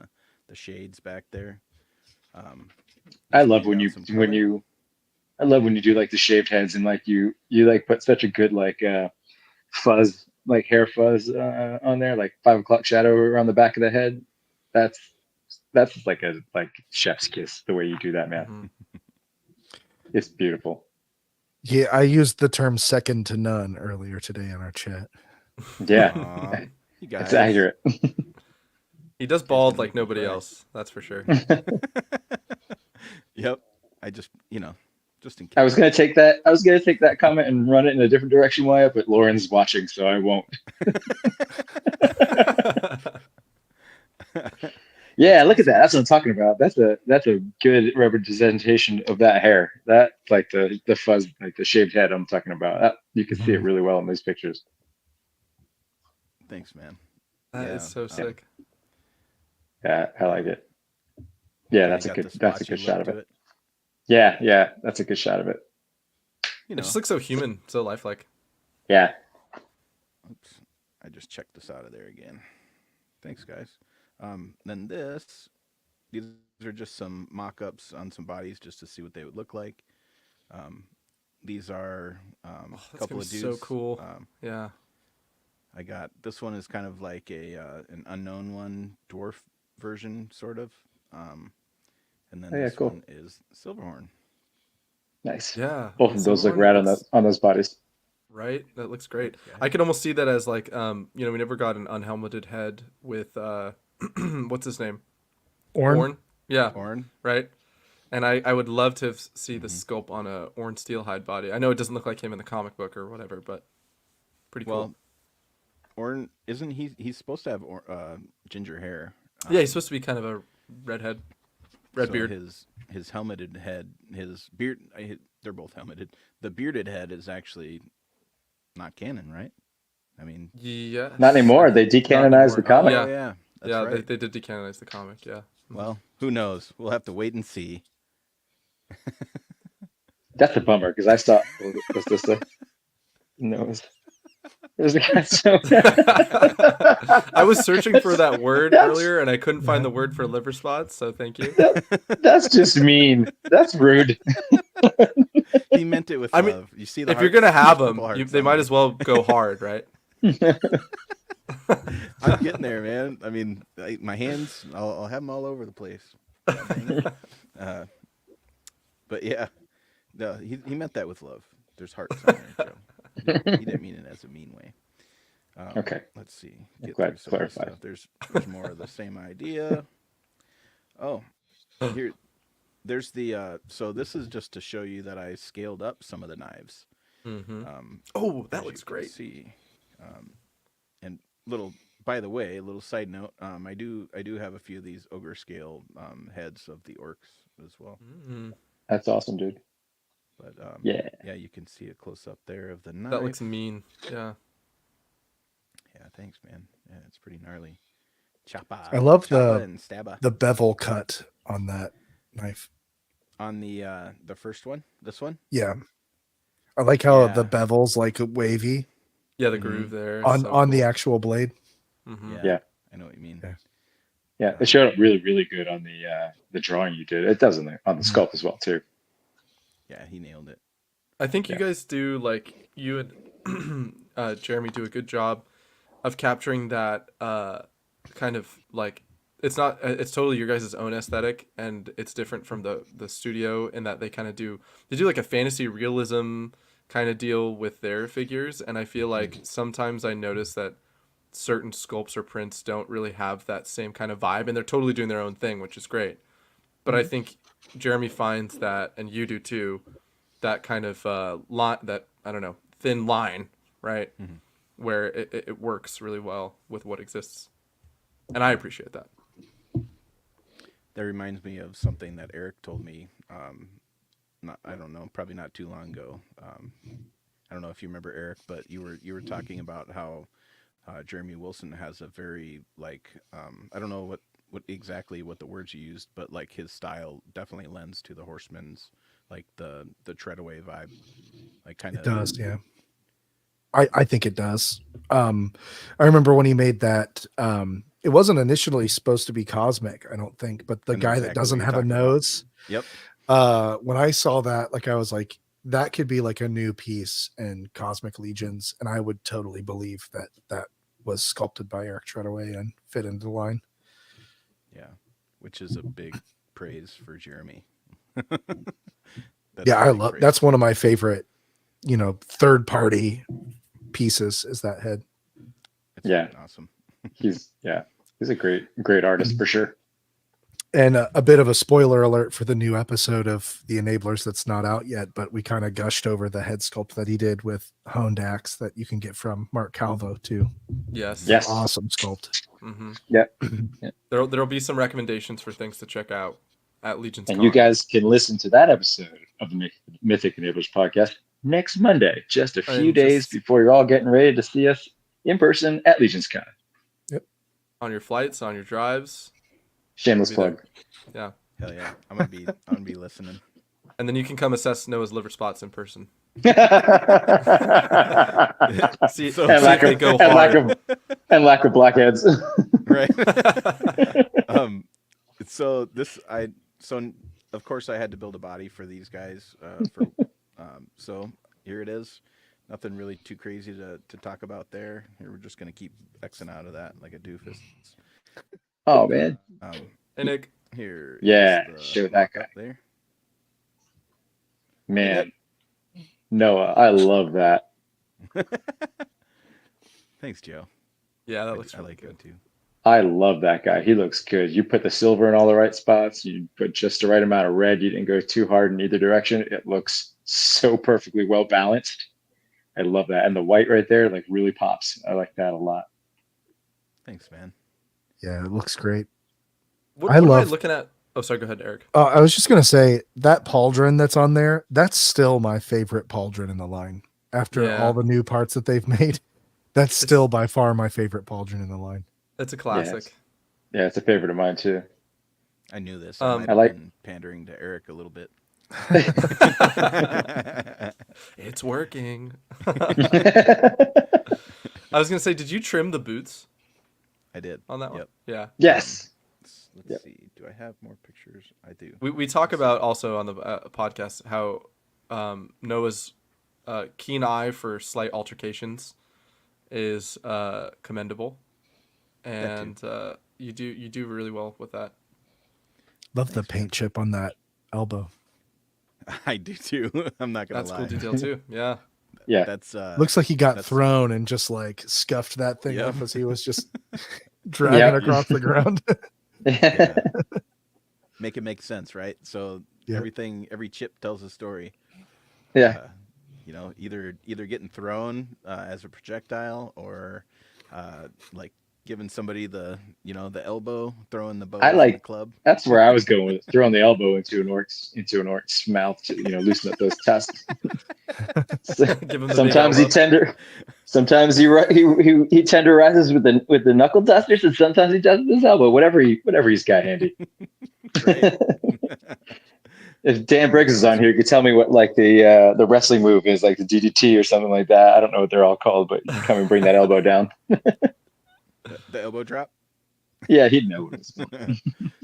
the shades back there. I love laying when down you some when color. you I love when you do like the shaved heads and like you like put such a good like fuzz, like hair fuzz on there, like 5 o'clock shadow around the back of the head. That's like a chef's kiss the way you do that, man. Mhm. It's beautiful. Yeah, I used the term second to none earlier today in our chat. Yeah, Aw, you guys. it's accurate. He does gonna bald make like me nobody cry. else. That's for sure. Yep. I just just in case. I was gonna take that comment and run it in a different direction, Wyatt, but Lauren's watching, so I won't. Yeah, look at that. That's what I'm talking about. That's a good representation of that hair. That like the fuzz, like the shaved head I'm talking about. That, you can see it really well in these pictures. Thanks, man. That Yeah, is so sick. Yeah, I like it. Yeah, Kinda got the that's a splotchy good shot look of to it. Yeah, that's a good shot of it. You It know. just looks so human, so lifelike. Yeah. Oops. I just checked this out of there again. Thanks, guys. Then these are just some mock-ups on some bodies just to see what they would look like. These are a That's couple gonna of be dudes. so cool. Yeah. Yeah. I got this one is kind of like an unknown one, dwarf version, sort of. And then Oh, yeah, this cool. one is Silverhorn. Nice. Yeah. Both of those look Silverhorn rad on looks- on those bodies. Right? That looks great. Thanks, guys. I could almost see that as like we never got an unhelmeted head with what's his name? Orn? Yeah, Horn. right. And I would love to see the sculpt on a Orn Steelhide body. I know it doesn't look like him in the comic book or whatever, but pretty cool. Well, Orn isn't he's supposed to have ginger hair. Yeah, he's supposed to be kind of a redhead, red So beard. his helmeted head, his beard. They're both helmeted. The bearded head is actually not canon, right? I mean, Yeah. Not anymore. They decanonized the comic. Yeah. oh yeah, that's Yeah, right. they did decanonize the comic. Yeah. Well, who knows? We'll have to wait and see. That's a bummer because I saw was this the no? There's a guy. So I was searching for that word That's- earlier and I couldn't find the word for liver spots, so thank you. that's just mean. That's rude. He meant it with I mean, love. You see the If you're hearts- gonna have purple them, hearts they on might there. as well go hard, right? I'm getting there, man. I mean, my hands, I'll have them all over the place. God dang it. But yeah, no, he meant that with love. There's hearts on there, Joe. He didn't mean it as a mean way. Okay. Let's see. I'm Get glad through some to of this clarify. stuff. There's more of the same idea. Oh, here, there's the. So this is just to show you that I scaled up some of the knives. Mm-hmm. Um, Oh, as that you looks can great. See, and by the way, a little side note. I do have a few of these ogre scale heads of the orcs as well. Mm, That's awesome, dude. But Yeah. yeah, you can see a close up there of the knife. that looks mean. Yeah. Yeah, thanks, man. Yeah, it's pretty gnarly. Choppa. I love Choppa and stabba. the bevel cut on that knife. On the first one, this one. Yeah. I like how Yeah. the bevel's like wavy Yeah, the Mhm. groove there. on the actual blade. Mm-hmm. Yeah. Yeah. I know what you mean. Yeah. Yeah, it showed up really, really good on the drawing you did. It does on the sculpt as well too. Yeah, he nailed it. I think you Yeah. guys do, like, you and Jeremy do a good job of capturing that kind of like, it's totally your guys' own aesthetic, and it's different from the studio in that they do like a fantasy realism kind of deal with their figures, and I feel like sometimes I notice that certain sculpts or prints don't really have that same kind of vibe, and they're totally doing their own thing, which is great. But I think Jeremy finds that, and you do too, that kind of line, that, I don't know, thin line, right? Where it works really well with what exists. And I appreciate that. That reminds me of something that Eric told me. I don't know, probably not too long ago. I don't know if you remember Eric, but you were talking about how Jeremy Wilson has a very like I don't know what exactly what the words you used, but like his style definitely lends to the Horseman's, like the treadaway vibe, like kind It of. does, yeah. I think it does. I remember when he made that. It wasn't initially supposed to be cosmic, I don't think, but the I know guy that exactly what doesn't you're have a talking about. nose. Yep. When I saw that, like I was like, that could be like a new piece in Cosmic Legions, and I would totally believe that that was sculpted by Eric Treadaway and fit into the line. Yeah, which is a big praise for Jeremy. Yeah, a big praise. that's one of my favorite, third party pieces is that head. It's Yeah. freaking awesome. He's a great artist for sure. And a bit of a spoiler alert for the new episode of The Enablers that's not out yet, but we kind of gushed over the head sculpt that he did with honed axe that you can get from Mark Calvo too. Yes. Yes. Awesome sculpt. Mm-hmm. Yeah. There'll be some recommendations for things to check out at Legion's And Con. you guys can listen to that episode of the Mythic Enablers podcast next Monday, just a few days before you're all getting ready to see us in person at Legion's Con. On your flights, on your drives. Shameless Be plug. Yeah. Hell yeah, I'm gonna be listening. And then you can come assess Noah's liver spots in person. and See if lack they of, go and lack hard. and lack of blackheads. Right. So of course I had to build a body for these guys. So here it is. Nothing really too crazy to talk about there. Here we're just gonna keep Xing out of that like a doofus. Oh man. Hey, Nick. Here. Yeah, is the show that guy. mock-up there. Man. Noah, I love that. Thanks, Joe. Yeah, that looks I really like good. it too. I love that guy. He looks good. You put the silver in all the right spots. You put just the right amount of red. You didn't go too hard in either direction. It looks so perfectly well balanced. I love that. And the white right there, like, really pops. I like that a lot. Thanks, man. Yeah, it looks great. What I am I love- looking at? Oh, sorry. Go ahead, Eric. I was just going to say that pauldron that's on there, that's still my favorite pauldron in the line. After Yeah. all the new parts that they've made, that's still by far my favorite pauldron in the line. It's a classic. Yeah, it's a favorite of mine too. I knew this. I I might have like- been pandering to Eric a little bit. It's working. I was gonna say, did you trim the boots I did. on that one? Yep. Yeah. Yes. Let's Yep. see. Do I have more pictures? I do. We talk about also on the podcast how Noah's keen eye for slight altercations is commendable, and you do really well with that. Love the paint chip on that elbow. I do too. I'm not gonna That's lie. cool detail too. Yeah. Yeah. That's Looks like he got that's- thrown and just like scuffed that thing Yep. up as he was just dragging Yep. across the ground. yeah. Make it make sense, right? So Yep. every chip tells a story. Yeah. Either getting thrown as a projectile or like giving somebody the elbow, throwing the bow I from like- the club. That's where I was going with it. Throwing the elbow into an orc's mouth to loosen up those tusks. Give him the Sometimes big elbow. sometimes he tenderizes with the knuckle dusters, and sometimes he does with his elbow. Whatever he's got handy. Right. If Dan Briggs is on here, you could tell me what like the wrestling move is, like the DDT or something like that. I don't know what they're all called, but you come and bring that elbow down. The elbow drop. Yeah, he'd know what it's.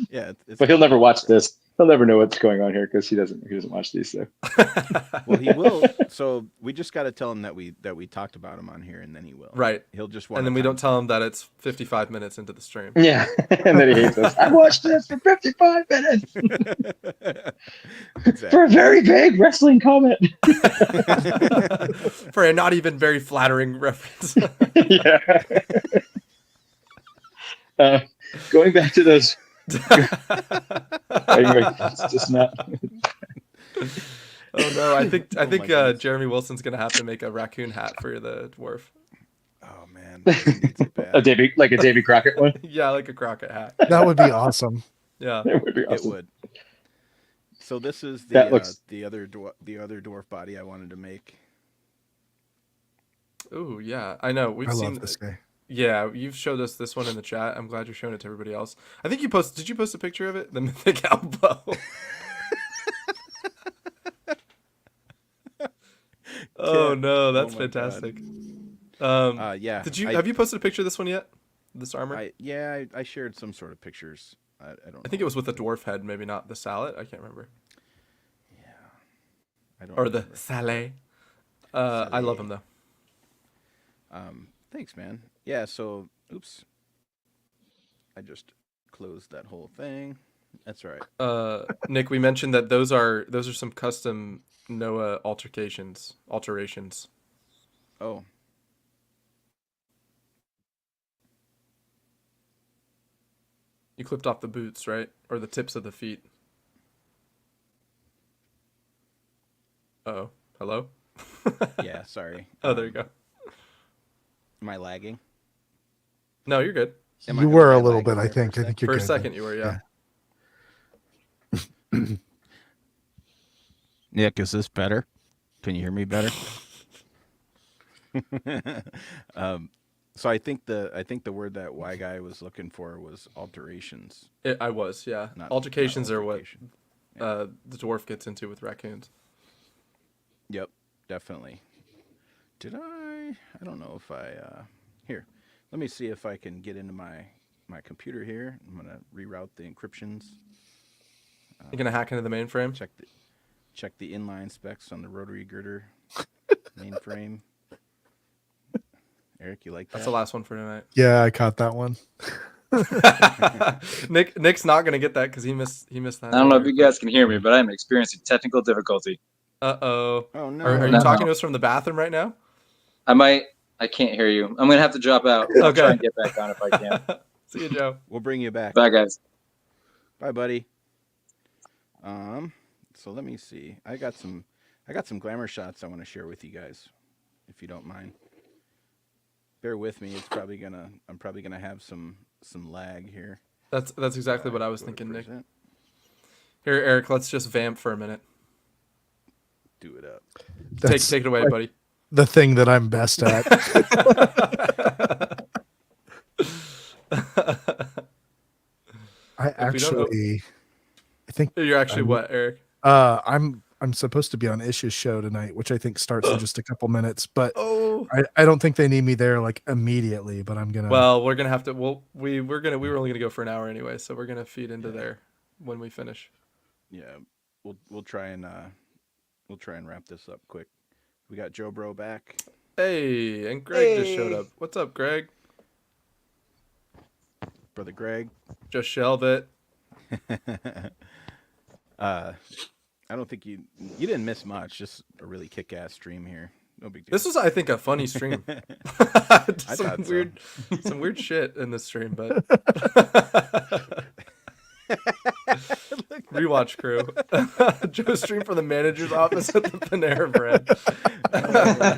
Yeah, it's But he'll coming. never watch this. He'll never know what's going on here because he doesn't watch these. So Well, he will. So we just got to tell him that we talked about him on here, and then he will. Right. He'll just want. And then we don't tell him that it's 55 minutes into the stream. yeah, and then he hates us. I watched this for 55 minutes Exactly. for a very vague wrestling comment. For a not even very flattering reference. Yeah. Going back to those. It's just not. Oh no! I think my goodness. Jeremy Wilson's gonna have to make a raccoon hat for the dwarf. Oh man, he needs it bad. a Davy Crockett one. Yeah, like a Crockett hat. That would be awesome. Yeah. It would be It awesome. would. So this is That looks- the other dwarf body I wanted to make. Ooh, yeah. I know. We've I seen love this guy. Yeah, you've showed us this one in the chat. I'm glad you're showing it to everybody else. I think did you post a picture of it? The mythic elbow. Oh no, that's Oh my God. fantastic. Yeah. Have you posted a picture of this one yet? This armor? I shared some sort of pictures. I don't know. I think it was with the dwarf head, maybe not the salad. I can't remember. I don't Or the remember. salé. I love him though. Thanks, man. Yeah, so oops. I just closed that whole thing. That's right. Nick, we mentioned that those are some custom Noah alterations. Oh. You clipped off the boots, right? Or the tips of the feet. Uh-oh. Hello? Yeah, sorry. Oh, there you go. Am I lagging? No, you're good. Am I- You am were I a little lagging bit, I there for a think. I think you're For a good. second, you were, yeah. Nick, is this better? Can you hear me better? So I think the word that Y guy was looking for was alterations. I was, yeah. Not Altercations are what altercation. the dwarf gets into with raccoons. Yep, definitely. Did I don't know if I here. Let me see if I can get into my computer here. I'm gonna reroute the encryptions. You're gonna hack into the mainframe? Check the inline specs on the rotary girder mainframe. Eric, you like that? That's the last one for tonight. Yeah, I caught that one. Nick's not gonna get that because he missed that. I don't know if you guys can hear me, but I'm experiencing technical difficulty. Uh-oh. Oh no. Are you No. talking to us from the bathroom right now? I can't hear you. I'm gonna have to drop out. I'll Okay. try and get back on if I can. See you, Joe. We'll bring you back. Bye, guys. Bye, buddy. So let me see. I got some glamour shots I want to share with you guys, if you don't mind. Bear with me. I'm probably gonna have some lag here. That's exactly what I was Go to thinking, Nick. present. Here, Eric, let's just vamp for a minute. Do it up. That's Take it away, like buddy. the thing that I'm best at. I think You're actually what, Eric? I'm supposed to be on Ish's show tonight, which I think starts in just a couple minutes, but Oh. I don't think they need me there like immediately, but I'm gonna Well, we're gonna have to. Well, we were only gonna go for an hour anyway, so we're gonna feed into there when we finish. Yeah, we'll try and wrap this up quick. We got Joe Bro back. Hey, and Greg just showed up. What's up, Greg? Brother Greg. Just shelve it. I don't think you didn't miss much. Just a really kick-ass stream here. No big deal. This was, I think, a funny stream. thought some so. weird shit in this stream, but rewatch crew. Joe stream from the manager's office at the Panera Bread. Oh my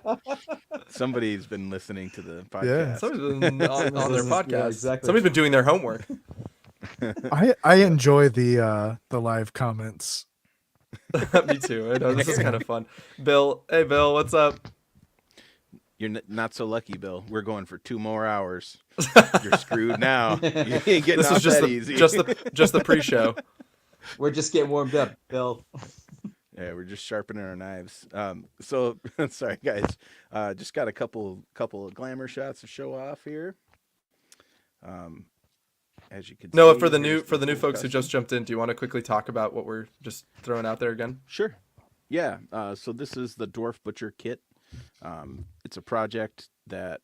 God. Somebody's been listening to the podcast. Yeah. Somebody's been on their podcast. Yeah, exactly. Somebody's been doing their homework. I enjoy the live comments. Me too. I know this is kind of fun. Bill, hey Bill, what's up? You're not so lucky, Bill. We're going for 2 more hours. You're screwed now. You ain't getting This off is just that the easy. just the pre-show. We're just getting warmed up, Bill. Yeah, we're just sharpening our knives. So sorry guys. Just got a couple of glamour shots to show off here. As you can Noah, see, for the here's new full folks who custom. just jumped in, do you want to quickly talk about what we're just throwing out there again? Sure. Yeah. So this is the Dwarf Butcher Kit. It's a project that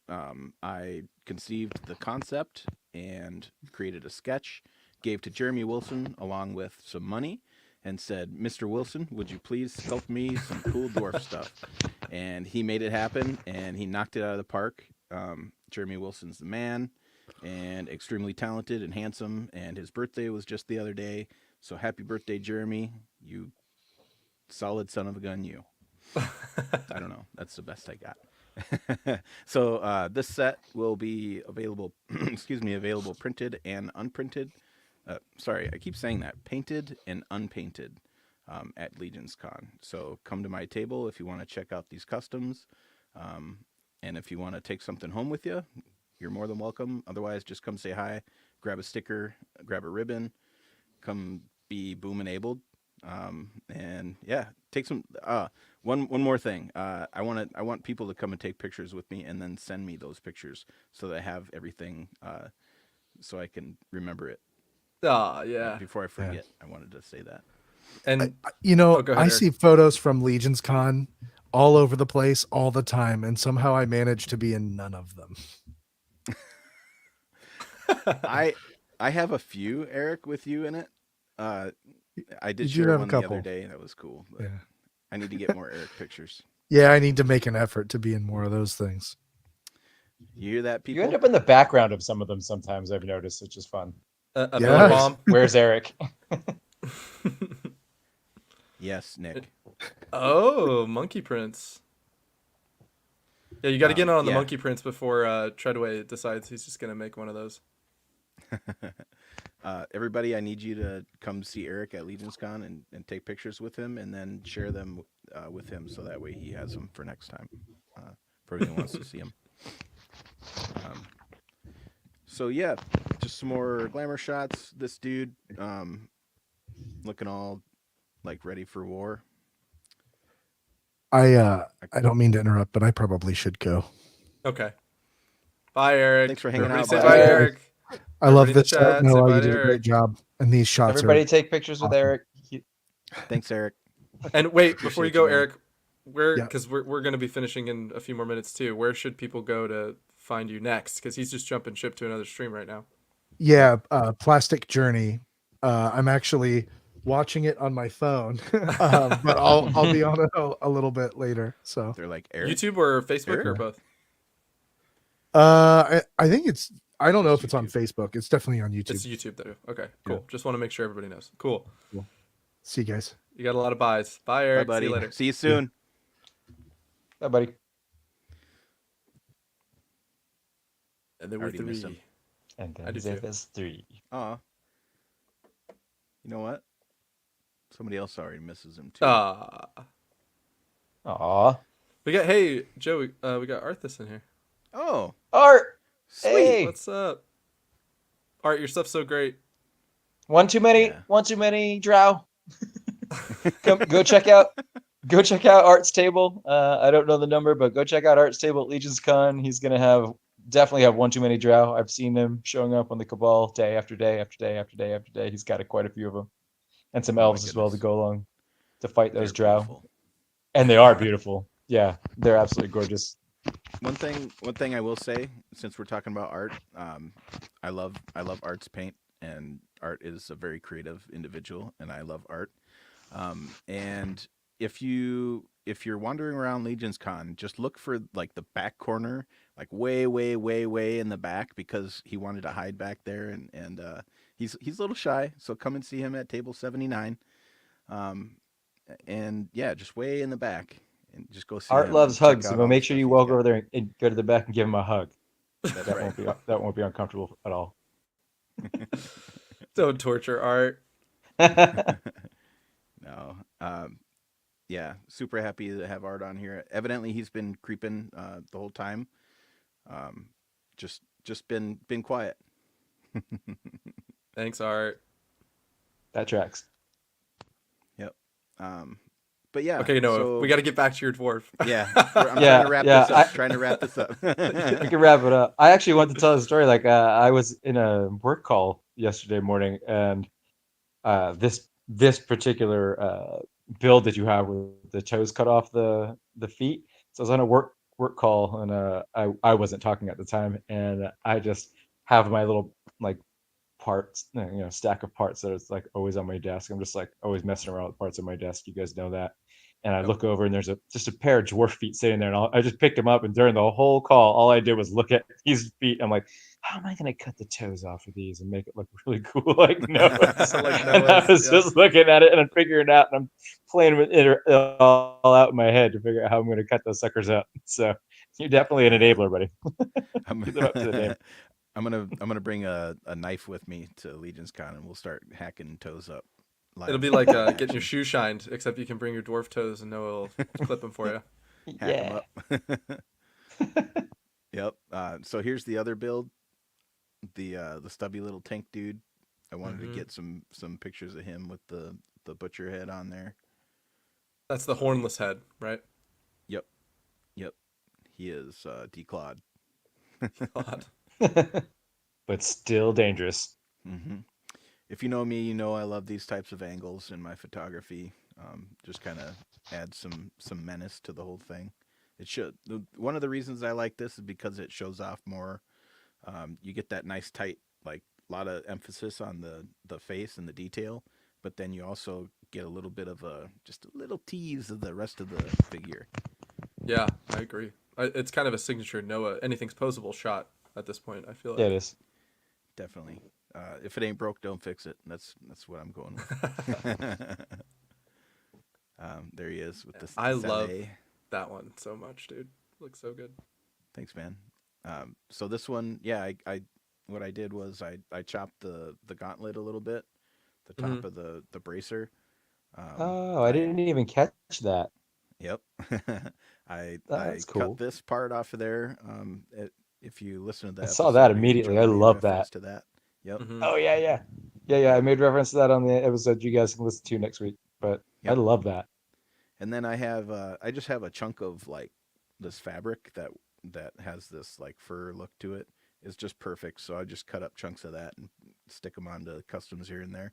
I conceived the concept and created a sketch, gave to Jeremy Wilson along with some money, and said, "Mr. Wilson, would you please sculpt me some cool dwarf stuff?" And he made it happen, and he knocked it out of the park. Jeremy Wilson's the man, and extremely talented and handsome, and his birthday was just the other day. So happy birthday, Jeremy! You solid son of a gun, you. I don't know. That's the best I got. So this set will be available. Excuse me, available printed and unprinted. Sorry, I keep saying that. Painted and unpainted at Legion's Con. So come to my table if you want to check out these customs, and if you want to take something home with you, you're more than welcome. Otherwise, just come say hi, grab a sticker, grab a ribbon, come be boom enabled. And yeah, take some. One more thing. I want people to come and take pictures with me, and then send me those pictures so that I have everything, so I can remember it. Yeah. Before I forget, I wanted to say that. And go go ahead, I Eric. see photos from Legion's Con all over the place all the time, and somehow I manage to be in none of them. I have a few, Eric, with you in it. I did You do share have a one the other couple. day. That was cool. But Yeah. I need to get more Eric pictures. Yeah, I need to make an effort to be in more of those things. You hear that, people? You end up in the background of some of them sometimes, I've noticed, which is fun. A Yes. Miller bomb. Where's Eric? Yes, Nick. Oh, monkey prints. Yeah, you got to get on the yeah. monkey prints before Treadway decides he's just gonna make one of those. Everybody, I need you to come see Eric at Legion's Con and take pictures with him, and then share them with him, so that way he has them for next time, for anyone who wants to see him. So yeah, just some more glamour shots. This dude, looking all like ready for war. I don't mean to interrupt, but I probably should go. Okay. Bye, Eric. Thanks for hanging Everybody out, say bye, bye, Eric. Eric. I love Everybody in the this set. chat, say No, bye you to did a Eric. great job, and these shots Everybody are take pictures with awesome. Eric. Thanks, Eric. And wait, before you Appreciate go, you, man. Eric, where Yeah. because we're gonna be finishing in a few more minutes too. Where should people go to find you next? Because he's just jumping ship to another stream right now. Yeah, Plastic Journey. I'm actually watching it on my phone, but I'll be on it a little bit later. So They're like Eric. YouTube or Facebook Eric? or both? I think it's. I don't know if It's it's on YouTube. Facebook. It's definitely on YouTube. It's YouTube though. Okay, cool. Yeah. Just want to make sure everybody knows. Cool. See you guys. You got a lot of buys. Bye, Bye, Eric. buddy. See you later. See you soon. Bye, buddy. And there were Already missed him. 3. And I do then too. there's 3. Aw. You know what? Somebody else already misses him too. Ah. Aw. We got Joe. We got Arthas in here. Oh, Art! sweet. Hey! What's up? Art, your stuff's so great. One too many Yeah. drow. Go check out Art's table. I don't know the number, but go check out Art's table at Legion's Con. He's gonna definitely have one too many drow. I've seen him showing up on the Cabal day after day after day after day after day. He's got quite a few of them, and some Oh my elves as well to goodness. go along to fight those They're drow. beautiful. And they are beautiful. Yeah, they're absolutely gorgeous. One thing I will say, since we're talking about art, I love Art's paint, and Art is a very creative individual, and I love art. And if you're wandering around Legion's Con, just look for like the back corner, like way in the back, because he wanted to hide back there, and he's a little shy, so come and see him at table 79. And yeah, just way in the back, and just go see Art him loves and check hugs, out so all the make sure stuff you he's walk got. over there and go to the back and give him a hug. That's That right. won't be uncomfortable at all. Don't torture Art. No. Yeah, super happy to have Art on here. Evidently, he's been creeping the whole time. Just been quiet. Thanks, Art. That tracks. Yep. But but yeah. Okay, Noah, so, we got to get back to your dwarf. Yeah, I'm Yeah, trying to wrap yeah, this up. Trying to wrap this up. we can wrap it up. I actually want to tell a story. Like, I was in a work call yesterday morning, and this particular build that you have with the toes cut off the feet. So I was on a work call, and I wasn't talking at the time, and I just have my little like parts, stack of parts that is like always on my desk. I'm just like always messing around with parts on my desk. You guys know that. And I look over and there's just a pair of dwarf feet sitting there, and I just picked them up. And during the whole call, all I did was look at these feet. I'm like, how am I going to cut the toes off of these and make it look really cool like Noah's? So like And I Noah's, was yeah. just looking at it and I'm figuring it out, and I'm playing with it all out in my head to figure out how I'm going to cut those suckers up. So you're definitely an enabler, buddy. I'm, Keep them up to the name. I'm gonna bring a knife with me to Legion's Con, and we'll start hacking toes up. Live It'll be like in getting your action. shoe shined, except you can bring your dwarf toes and Noah will clip them for you. Hack 'em Yeah. up. Yep. So here's the other build. The stubby little tank dude. I wanted to get some pictures of him with the butcher head on there. That's the hornless head, right? Yep. Yep. He is declawed. God. But still dangerous. hmm If you know me, you know I love these types of angles in my photography. Just kind of add some menace to the whole thing. It should. One of the reasons I like this is because it shows off more. You get that nice tight, like a lot of emphasis on the face and the detail, but then you also get a little bit of just a little tease of the rest of the figure. Yeah, I agree. It's kind of a signature Noah, anything's posable shot at this point, I feel like. Yeah, it is. Definitely. If it ain't broke, don't fix it. That's what I'm going with. There he is with the I love Saleh. that one so much, dude. Looks so good. Thanks, man. So this one, yeah, I what I did was I chopped the gauntlet a little bit, the top of the bracer. Oh, I didn't even catch that. Yep. I That's cut cool. this part off of there. If you listen to the I episode, saw that maybe immediately. Joe I made love reference that. to that. Yep. Oh yeah, yeah, yeah. I made reference to that on the episode you guys can listen to next week. But I Yep. love that. And then I just have a chunk of like this fabric that has this like fur look to it. It's just perfect. So I just cut up chunks of that and stick them onto customs here and there.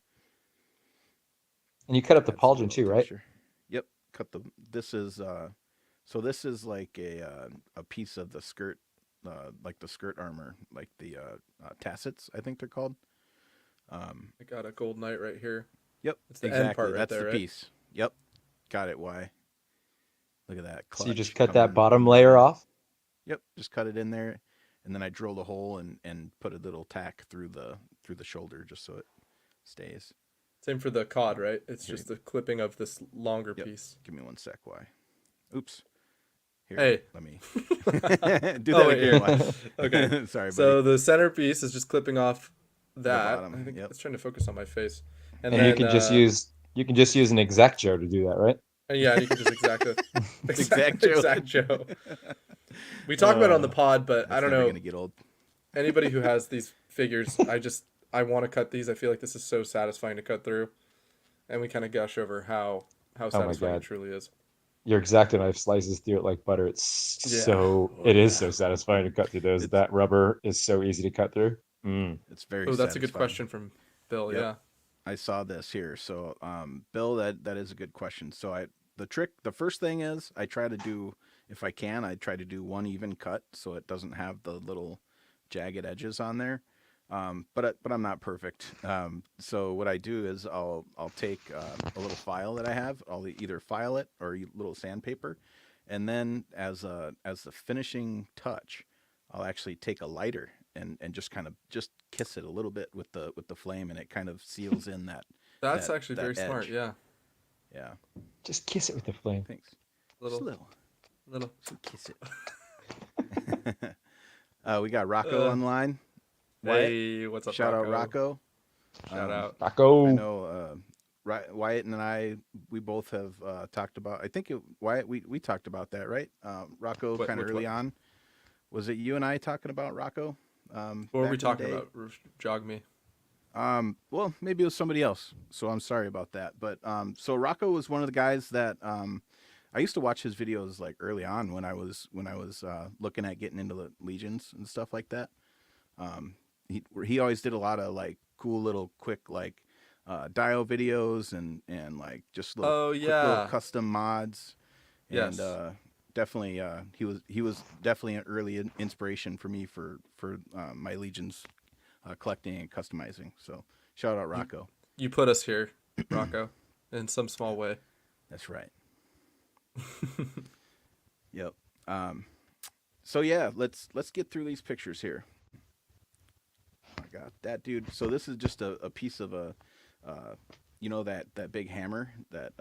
And you cut up the Adds a pauldron little too, right? texture. Yep. This is so this is like a piece of the skirt, like the skirt armor, like the tassets, I think they're called. I got a gold knight right here. Yep. It's the exactly. end part right That's there, the right? piece. Yep. Got it. Why? Look at that. So you just clutch cut that coming bottom in the layer middle. off. Yep, just cut it in there, and then I drilled a hole and put a little tack through the shoulder just so it stays. Same for the cod, right? It's Here. just the clipping of this longer Yep. piece. Give me one sec. Why? Oops. Here. Hey. Let me do Oh, that wait, again. here. Why? Okay. Sorry, buddy. So the centerpiece is just clipping off that. bottom, I think yep. it's trying to focus on my face. And then, you can just use an Exact-Jo to do that, right? yeah, you can just Exact Joe. Exact Joe. We talk about it on the pod, but I That's don't never know. gonna get old. Anybody who has these figures, I want to cut these. I feel like this is so satisfying to cut through, and we kind of gush over how my satisfying it God. truly is. Your Exacto knife slices through it like butter. It's Yeah. it is so satisfying to cut through those. That rubber is so easy to cut through. It's very. Oh, that's a good satisfying. question from Bill. Yep. Yeah. I saw this here. So, Bill, that is a good question. So the first thing is I try to do, if I can, I try to do one even cut so it doesn't have the little jagged edges on there. But I'm not perfect. So what I do is I'll take a little file that I have. I'll either file it or a little sandpaper, and then as the finishing touch, I'll actually take a lighter and just kind of just kiss it a little bit with the flame, and it kind of seals in that. That's that- actually that very smart. edge. Yeah. Yeah. Just kiss it with the flame. Thanks. Little. Just a little. Little. Just kiss it. We got Rocco online. Wyatt. Hey, what's up, Shout Rocco? out Rocco. Shout out. Rocco. I know Wyatt and I, we both have talked about. I think Wyatt, we talked about that, right? Rocco, kind of which early one? on. Was it you and I talking about Rocco? What were we back in the talking day? about? Jog me. Well, maybe it was somebody else, so I'm sorry about that. But so Rocco was one of the guys that I used to watch his videos like early on when I was looking at getting into the legions and stuff like that. Um, he always did a lot of like cool little quick like dio videos and like just little Oh quick little yeah. custom mods and Yes. definitely he was definitely an early inspiration for me for my legions collecting and customizing. So shout out You Rocco. you put us here, Rocco, in some small way. That's right. Yep. Um, so yeah, let's get through these pictures here. I got that dude. So this is just a piece of uh, that big hammer that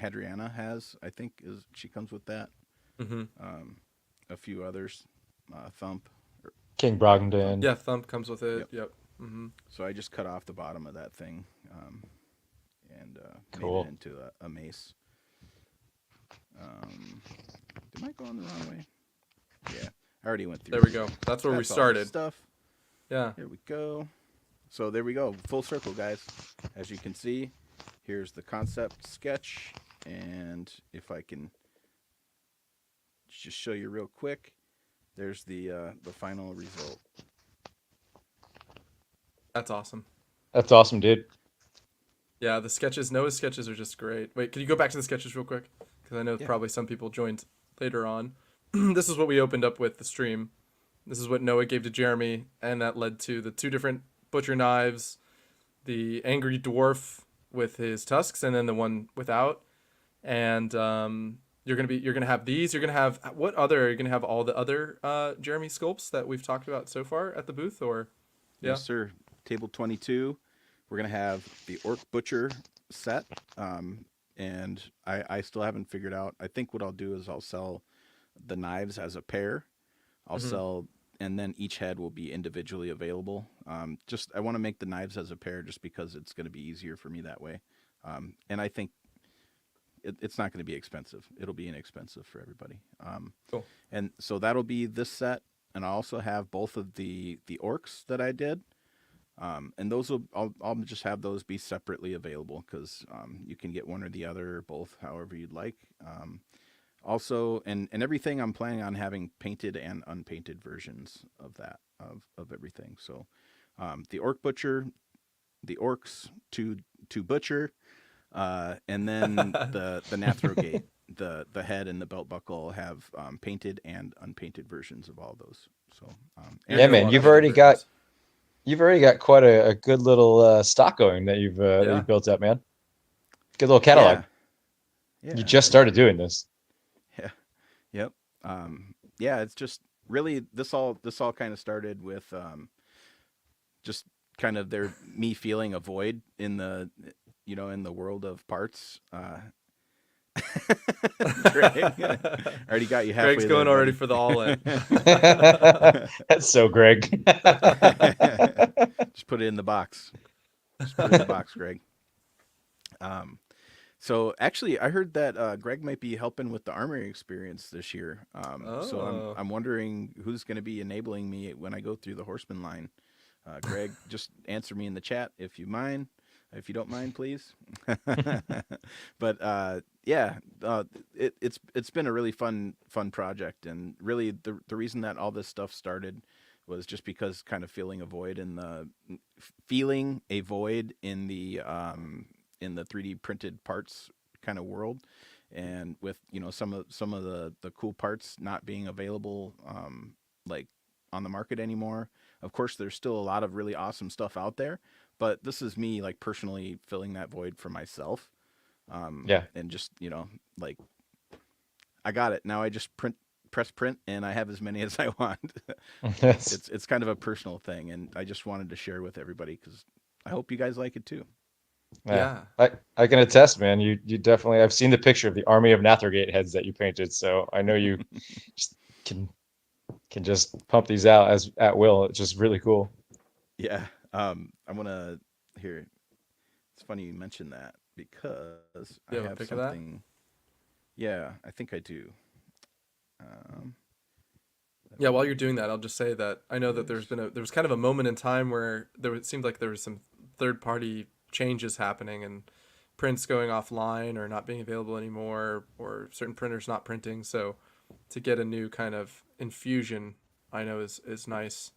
Hadriana has. I think is she comes with that. Hmm. Um, a few others, Thump. Or, King yeah, Thump. Brogden. Yeah, Thump comes with it. Yep. Yep. Hmm. So I just cut off the bottom of that thing and made it Cool. into a mace. Did I go on the wrong way? Yeah, I already went through. There we go. That's where we That's all the started. stuff. Yeah. Here we go. So there we go. Full circle, guys. As you can see, here's the concept sketch. And if I can just show you real quick, there's the final result. That's awesome. That's awesome, dude. Yeah, the sketches, Noah's sketches are just great. Wait, can you go back to the sketches real quick? Because I know Yeah. probably some people joined later on. This is what we opened up with the stream. This is what Noah gave to Jeremy, and that led to the two different butcher knives, the angry dwarf with his tusks, and then the one without. And you're gonna have these. You're gonna have what other? You're gonna have all the other Jeremy sculpts that we've talked about so far at the booth, or yeah. Yes, sir. Table 22. We're going to have the Orc Butcher set. And I still haven't figured out. I think what I'll do is I'll sell the knives as a pair. I'll Mhm. sell, and then each head will be individually available. I want to make the knives as a pair just because it's going to be easier for me that way. And I think it's not going to be expensive. It'll be inexpensive for everybody. Cool. And so that'll be this set. And I also have both of the orcs that I did. And those I'll just have those be separately available because you can get one or the other or both, however you'd like. Also, and everything I'm planning on having painted and unpainted versions of that of everything. So the orc butcher, the orcs to butcher, and then the Nathrogate, the head and the belt buckle have painted and unpainted versions of all those. So You're Yeah, gonna man, love you've these already got versions. you've already got quite a good little stock going that Yeah. you've built up, man. Good little catalog. yeah, You just started doing this. yeah, yep. Yeah, it's just really this all kind of started with just kind of me feeling a void in the in the world of parts. Greg, already got you halfway Greg's there, going already buddy. for the all in. That's so Greg. Just put it in the box. Just put it in the box, Greg. So actually, I heard that Greg might be helping with the armory experience this year. So Oh. I'm wondering who's going to be enabling me when I go through the horseman line. Greg, just answer me in the chat if you mind. If you don't mind, please. But yeah, it's been a really fun project, and really the reason that all this stuff started was just because kind of feeling a void in the 3D printed parts kind of world, and with some of the cool parts not being available like on the market anymore. Of course, there's still a lot of really awesome stuff out there, but this is me like personally filling that void for myself. Yeah. And just like I got it now. I just press print, and I have as many as I want. That's- It's kind of a personal thing, and I just wanted to share with everybody because I hope you guys like it too. yeah. Yeah. I can attest, man. You definitely I've seen the picture of the army of Nathrogate heads that you painted, so I know you just can just pump these out as at will. It's just really cool. Yeah. I'm gonna here. It's funny you mentioned that because I You have a have pic of that? something. Yeah, I think I do. Um, Yeah, while you're doing that, I'll just say that I know that there was kind of a moment in time where it seemed like there was some third-party changes happening and prints going offline or not being available anymore, or certain printers not printing. So to get a new kind of infusion, I know is nice.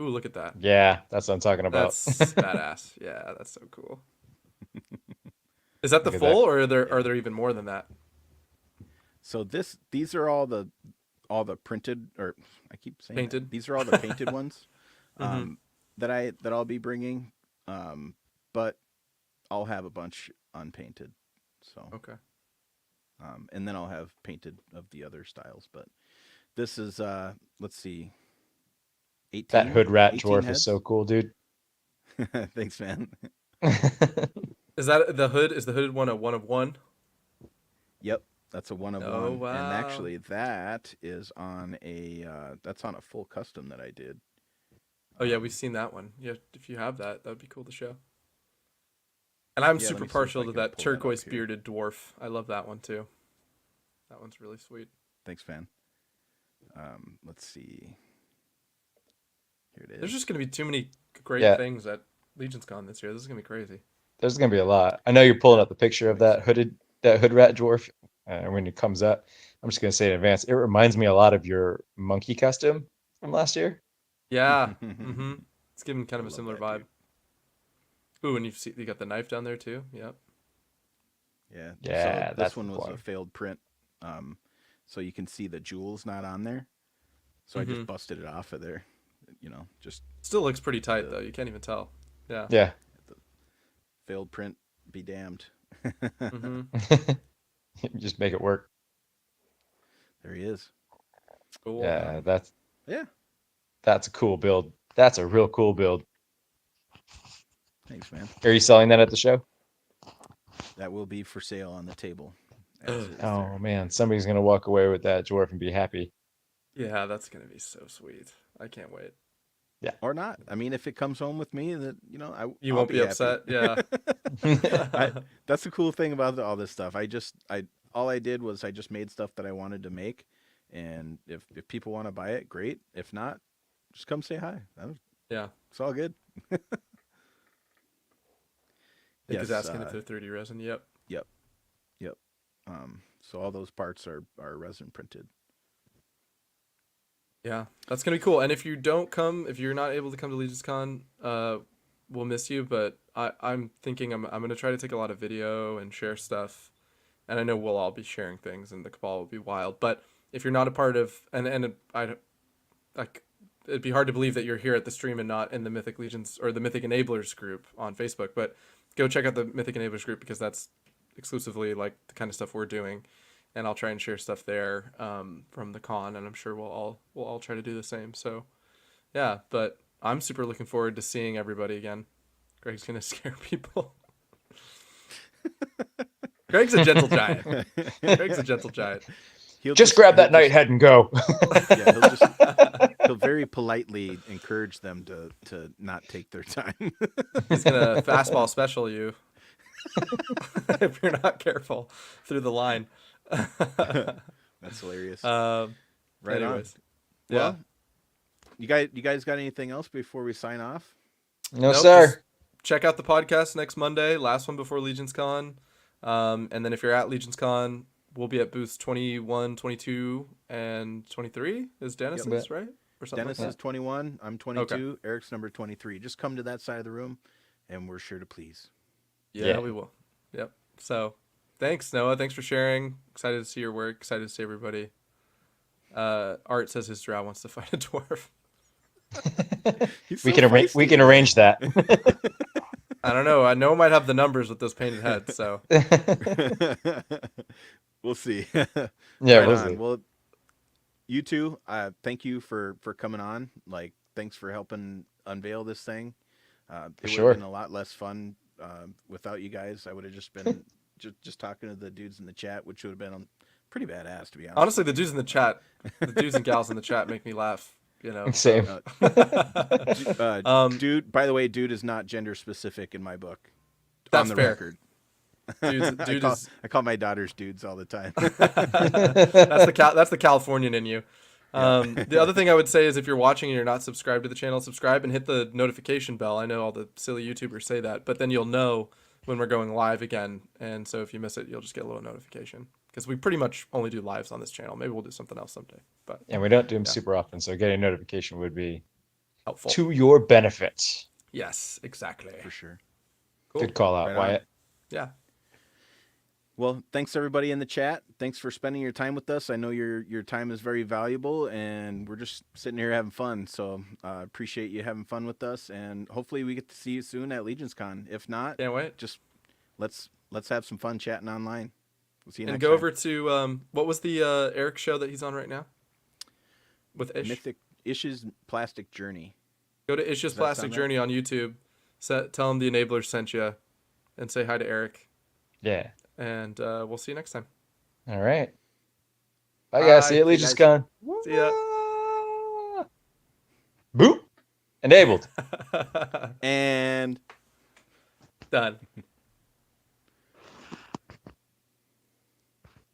Ooh, look at that. Yeah, that's what I'm talking about. That's badass. Yeah, that's so cool. Is that the Look at full, that. or are there even more than that? So these are all the printed, or I keep saying that. Painted? These are all the painted ones Mhm. that I'll be bringing, but I'll have a bunch unpainted. So Okay. and then I'll have painted of the other styles. But this is let's see, 18. That hood rat 18 dwarf heads. is so cool, dude. Thanks, man. Is that the hood? Is the hooded one a 1 of 1? Yep, that's a 1 of Oh, 1, wow. and actually that is on a that's on a full custom that I did. Oh yeah, we've seen that one. Yeah, if you have that, that'd be cool to show. And I'm Yeah, let super me see if partial I to can that pull that up turquoise here. bearded dwarf. I love that one too. That one's really sweet. Thanks, fan. Let's see. Here it is. There's just gonna be too many great Yeah. things at Legion's Con this year. This is gonna be crazy. There's gonna be a lot. I know you're pulling up the picture of Thanks. that hood rat dwarf. When it comes up, I'm just gonna say in advance, it reminds me a lot of your monkey custom from last year. Yeah. Mm-hmm. It's giving kind of I a love similar that, vibe. dude. Ooh, and you got the knife down there too. Yep. Yeah. Yeah, So that's this one the was a one. failed print. So you can see the jewels not on there. So I Mhm. just busted it off of there. Just Still looks pretty tight The- though. You can't even tell. Yeah. Yeah. failed print. Be damned. Mm-hmm. Just make it work. There he is. Cool. Yeah, Yeah. that's a cool build. That's a real cool build. Thanks, man. Are you selling that at the show? That will be for sale on the table. As is Oh there. man, somebody's gonna walk away with that dwarf and be happy. Yeah, that's gonna be so sweet. I can't wait. Or not. I mean, if it comes home with me, that You I'll won't be happy. upset. Yeah. That's the cool thing about all this stuff. All I did was I just made stuff that I wanted to make, and if people want to buy it, great. If not, just come say hi. Yeah. It's all good. Nick is Yes, asking if they're 3D resin. Yep. Yep. So all those parts are resin printed. Yeah, that's gonna be cool. And if you don't come, if you're not able to come to Legion's Con, we'll miss you. But I'm thinking I'm gonna try to take a lot of video and share stuff. And I know we'll all be sharing things, and the cabal will be wild. But if you're not a part of, it'd be hard to believe that you're here at the stream and not in the Mythic Legions or the Mythic Enablers group on Facebook. But go check out the Mythic Enablers group because that's exclusively like the kind of stuff we're doing, and I'll try and share stuff there from the con, and I'm sure we'll all try to do the same. So yeah, but I'm super looking forward to seeing everybody again. Greg's gonna scare people. Greg's a gentle giant. Greg's a gentle giant. He'll Just grab that he'll night head and go. Yeah, he'll very politely encourage them to not take their time. He's gonna fastball special you if you're not careful through the line. That's hilarious. Right Anyways, on. Well, you guys got anything else before we sign off? No, Nope, sir. just check out the podcast next Monday, last one before Legion's Con. And then if you're at Legion's Con, we'll be at booths 21, 22, and 23 is Dennis's, Yep. right? Or something Dennis like is 21. I'm 22. Eric's number 23. Just come to that side of the room, and we're sure to please. that. Yeah. We will. Yep. So thanks, Noah. Thanks for sharing. Excited to see your work. Excited to see everybody. Art says his drow wants to fight a dwarf. He's We so can arrange. We feisty, can man. arrange that. I don't know. I know might have the numbers with those painted heads. So We'll see. Yeah, Right we'll on. see. Well, you two, thank you for coming on. Like, thanks for helping unveil this thing. It would sure. have been a lot less fun without you guys. I would have just been just talking to the dudes in the chat, which would have been pretty badass, to be honest. honestly, the dudes in the chat, the dudes and gals in the chat make me laugh. You know. Same. Dude, by the way, dude is not gender specific in my book. That's on the fair. record. Dude I call my daughters dudes all the time. that's the Californian in you. The other thing I would say is if you're watching and you're not subscribed to the channel, subscribe and hit the notification bell. I know all the silly YouTubers say that, but then you'll know when we're going live again. And so if you miss it, you'll just get a little notification. Because we pretty much only do lives on this channel. Maybe we'll do something else someday. But And we don't do them Yeah. super often, so getting a notification would be helpful. to your benefit. Yes, exactly. For sure. Cool. Good call out, Right on. Wyatt. Yeah. Well, thanks everybody in the chat. Thanks for spending your time with us. I know your time is very valuable, and we're just sitting here having fun. So appreciate you having fun with us, and hopefully we get to see you soon at Legions Con. If not, Can't wait. just let's have some fun chatting online. We'll see you And next go time. over to what was the Eric show that he's on right now? With Ish. Mythic Ish's Plastic Journey. Go to Ish's that Plastic sound right? Journey on YouTube. Tell him the Enabler sent you, and say hi to Eric. Yeah. And we'll see you next time. All right. Bye, guys. See you at See you Legion's guys. Con. See ya. Boop. Enabled. And Done.